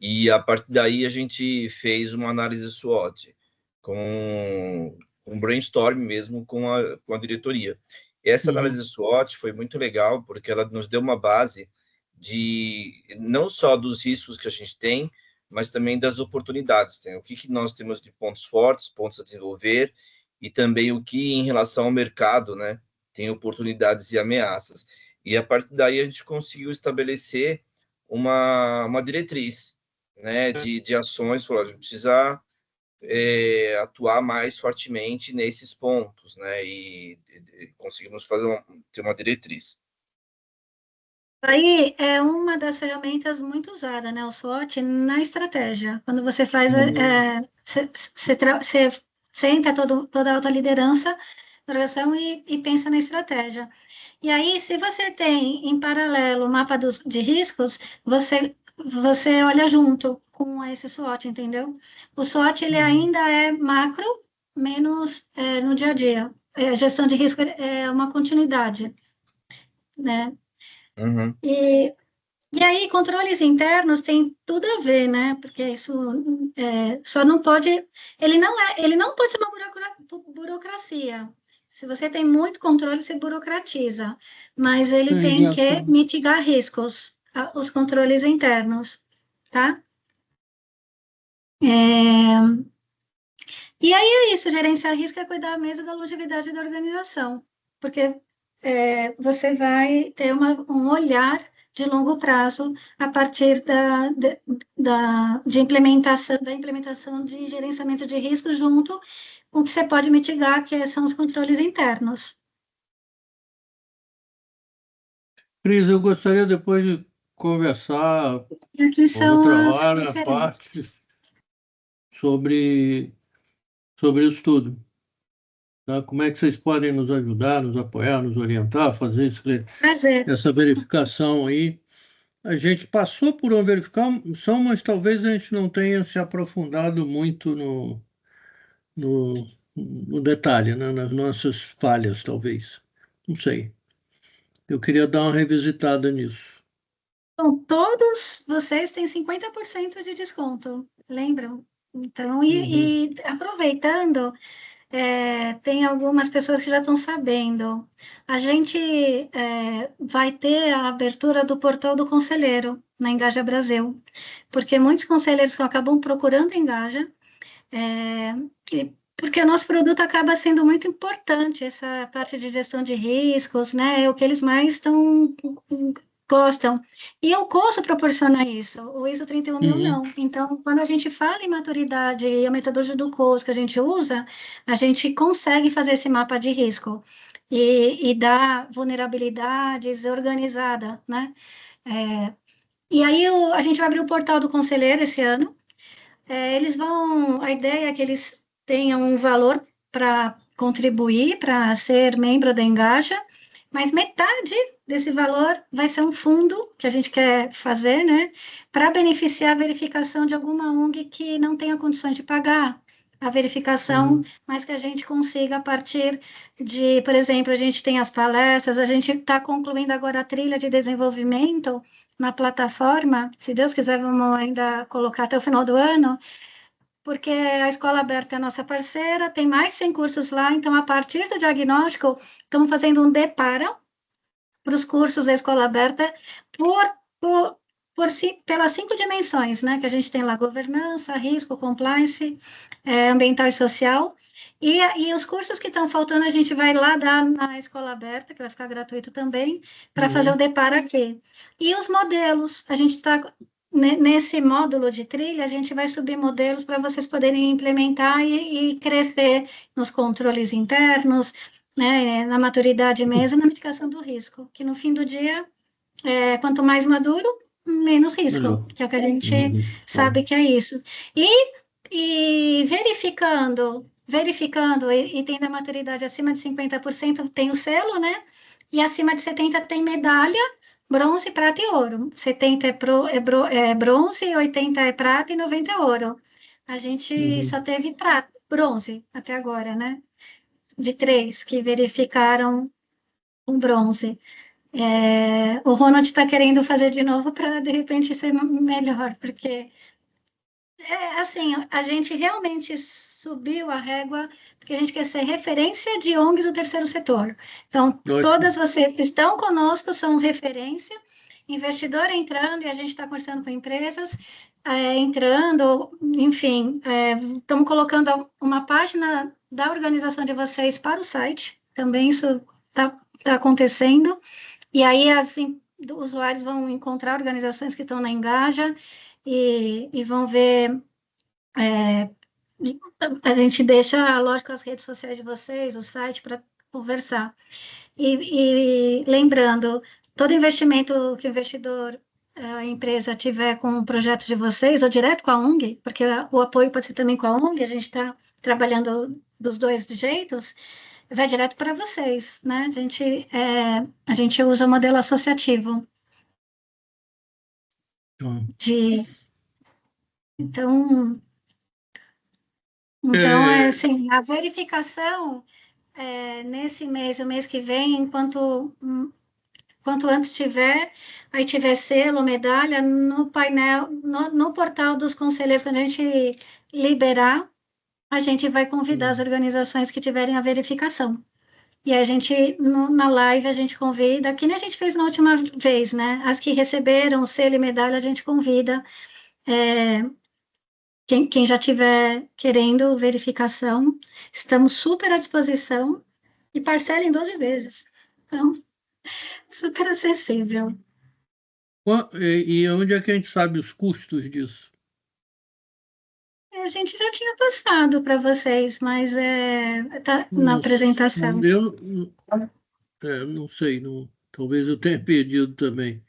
E a partir daí a gente fez uma análise SWOT, com um brainstorm mesmo com a diretoria. Essa análise SWOT foi muito legal, porque ela nos deu uma base de não só dos riscos que a gente tem, mas também das oportunidades. O que nós temos de pontos fortes, pontos a desenvolver, e também o que, em relação ao mercado, né, tem oportunidades e ameaças. E a partir daí a gente conseguiu estabelecer uma diretriz, né, de ações. Falou, a gente precisa atuar mais fortemente nesses pontos, né, e conseguimos ter uma diretriz. Aí é uma das ferramentas muito usada, né, o SWOT, na estratégia. Quando você faz, você senta toda a alta liderança na organização e pensa na estratégia. E aí, se você tem em paralelo o mapa de riscos, você olha junto com esse SWOT, entendeu? O SWOT ele ainda é macro, menos no dia a dia. A gestão de risco é uma continuidade, né? Uhum. E aí, controles internos tem tudo a ver, né? Porque isso só não pode. Ele não pode ser uma burocracia. Se você tem muito controle, se burocratiza. Mas ele tem que mitigar riscos, os controles internos, tá? E aí é isso, gerenciar risco é cuidar mesmo da longevidade da organização. Porque você vai ter um olhar de longo prazo a partir de implementação de gerenciamento de risco junto com o que você pode mitigar, que são os controles internos. Cris, eu gostaria depois de conversar E aqui são outra as hora, a parte referências. sobre isso tudo. Tá? Como é que vocês podem nos ajudar, nos apoiar, nos orientar, fazer Prazer. essa verificação aí? A gente passou por uma verificação, mas talvez a gente não tenha se aprofundado muito no detalhe, né? Nas nossas falhas, talvez. Não sei. Eu queria dar uma revisitada nisso. Bom, todos vocês têm 50% de desconto, lembram? Então, e aproveitando, tem algumas pessoas que já estão sabendo. A gente vai ter a abertura do portal do conselheiro na Engaja Brasil, porque muitos conselheiros que acabam procurando Engaja, porque o nosso produto acaba sendo muito importante, essa parte de gestão de riscos, né? É o que eles mais estão gostam. E o curso proporciona isso, o ISO 31000 Uhum. não. Então, quando a gente fala em maturidade e a metodologia do curso que a gente usa, a gente consegue fazer esse mapa de risco e dar vulnerabilidades organizada, né? E aí a gente vai abrir o portal do conselheiro esse ano. A ideia é que eles tenham um valor para contribuir, para ser membro da Engaja, mas metade desse valor vai ser um fundo que a gente quer fazer, né, para beneficiar a verificação de alguma ONG que não tenha condições de pagar a verificação, mas que a gente consiga a partir de, por exemplo, a gente tem as palestras, a gente está concluindo agora a trilha de desenvolvimento na plataforma, se Deus quiser, vamos ainda colocar até o final do ano, porque a Escola Aberta é a nossa parceira, tem mais de 100 cursos lá, então, a partir do diagnóstico, estamos fazendo um depara para os cursos da Escola Aberta pelas 5 dimensões, né, que a gente tem lá, governança, risco, compliance, ambiental e social, e os cursos que estão faltando, a gente vai lá dar na Escola Aberta, que vai ficar gratuito também, para fazer o depara aqui. E os modelos, a gente está nesse módulo de trilha, a gente vai subir modelos para vocês poderem implementar e crescer nos controles internos, né, na maturidade mesmo e na mitigação do risco, que no fim do dia, quanto mais maduro, menos risco, Melhor. que é o que a gente sabe que é isso. E verificando e tendo a maturidade acima de 50%, tem o selo, né? E acima de 70% tem medalha, bronze, prata e ouro. 70 é bronze, 80 é prata e 90 é ouro. A gente só teve bronze até agora, né? De 3 que verificaram um bronze. O Ronald está querendo fazer de novo para, de repente, ser melhor, porque, assim, a gente realmente subiu a régua, porque a gente quer ser referência de ONGs do terceiro setor. Então, Ótimo. todas vocês que estão conosco são referência, investidor entrando, e a gente está conversando com empresas, entrando, enfim, estamos colocando uma página da organização de vocês para o site, também isso está acontecendo, e aí os usuários vão encontrar organizações que estão na Engaja e vão ver. A gente deixa, lógico, as redes sociais de vocês, o site para conversar. E lembrando, todo investimento que o investidor, a empresa tiver com o projeto de vocês, ou direto com a ONG, porque o apoio pode ser também com a ONG, a gente está trabalhando dos dois jeitos, vai direto para vocês, né? A gente usa o modelo associativo. Então, assim, a verificação nesse mês, o mês que vem, quanto antes tiver, aí tiver selo, medalha, no painel, no portal dos conselheiros, quando a gente liberar, a gente vai convidar as organizações que tiverem a verificação. E a gente, na live, a gente convida, que nem a gente fez na última vez, né? As que receberam o selo e medalha, a gente convida. Quem já estiver querendo verificação, estamos super à disposição e parcela em 12 vezes. Então, super acessível. E onde é que a gente sabe os custos disso? A gente já tinha passado para vocês, mas tá na apresentação. Eu não sei, talvez eu tenha perdido também.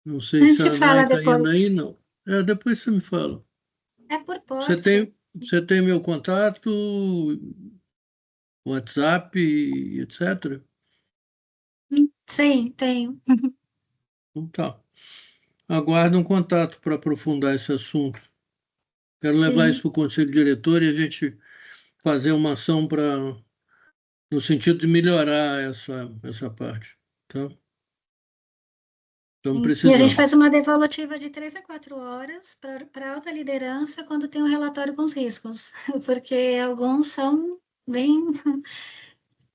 Não sei A se gente a fala Nai está indo depois. aí, não. Depois você me fala. É por porte. Você tem meu contato, WhatsApp, etc? Sim, tenho. Então tá. Aguardo um contato para aprofundar esse assunto. Quero levar isso Sim. para o Conselho Diretor e a gente fazer uma ação no sentido de melhorar essa parte. Tá? Estamos E a gente precisando. faz uma devolutiva de 3 a 4 horas para alta liderança quando tem um relatório com os riscos, porque alguns são bem...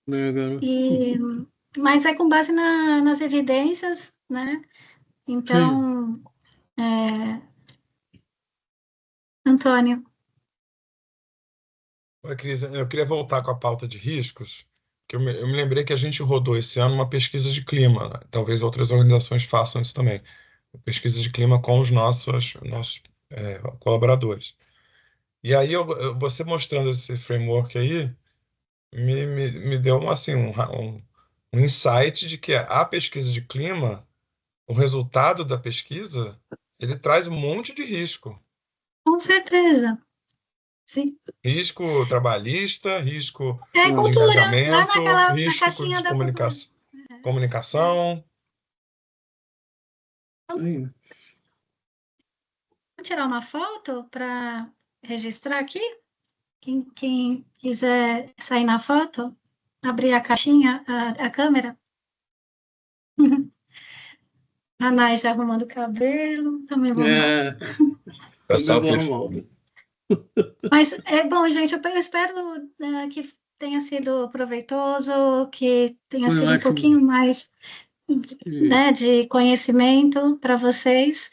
Legal. Mas é com base nas evidências, né? Então, Antônio. Oi, Cris, eu queria voltar com a pauta de riscos, que eu me lembrei que a gente rodou esse ano uma pesquisa de clima, né? Talvez outras organizações façam isso também, pesquisa de clima com os nossos colaboradores. E aí, você mostrando esse framework aí, me deu assim, um insight de que a pesquisa de clima, o resultado da pesquisa, ele traz um monte de risco. Com certeza. Sim. Risco trabalhista, risco É de cultura, lá engajamento, na risco caixinha de da cultura. comunicação. Sim. Vou tirar uma foto para registrar aqui. Quem quiser sair na foto, abrir a caixinha, a câmera. A Nai já arrumando o cabelo, também vamos lá. Pessoal, Cabelo arrumado. Mas é bom, gente, eu espero que tenha sido proveitoso, que tenha Foi sido um ótimo. pouquinho mais né, de conhecimento para vocês.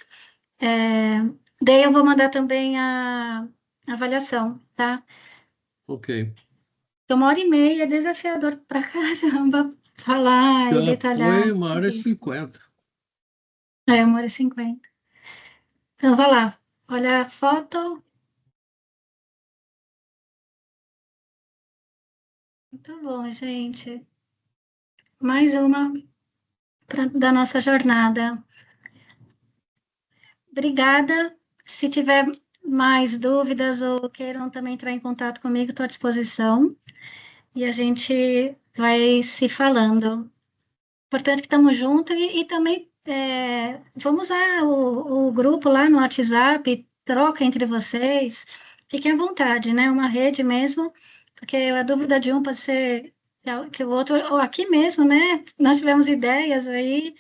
Daí eu vou mandar também a avaliação, tá? Ok. Porque 1h30 é desafiador para caramba falar e Já detalhar foi 1h50. 1h50. Então, vai lá. Olha a foto. Muito bom, gente. Mais uma da nossa jornada. Obrigada. Se tiver mais dúvidas ou queiram também entrar em contato comigo, estou à disposição. E a gente vai se falando. Importante que estamos juntos e também vamos usar o grupo lá no WhatsApp, troca entre vocês. Fiquem à vontade, né? Uma rede mesmo, porque a dúvida de um pode ser que o outro, ou aqui mesmo, né? Nós tivemos ideias aí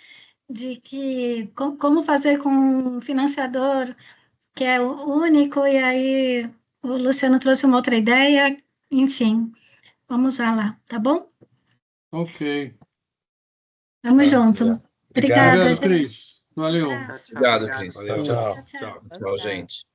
de que como fazer com um financiador que é o único, e aí o Luciano trouxe uma outra ideia, enfim, vamos usar lá, tá bom? Ok. Tamo junto. Obrigado. Obrigada, Obrigado, gente. Cris. Valeu. Abraço. Obrigado, Cris. Valeu, Tchau, tchau. tchau. Tchau, gente.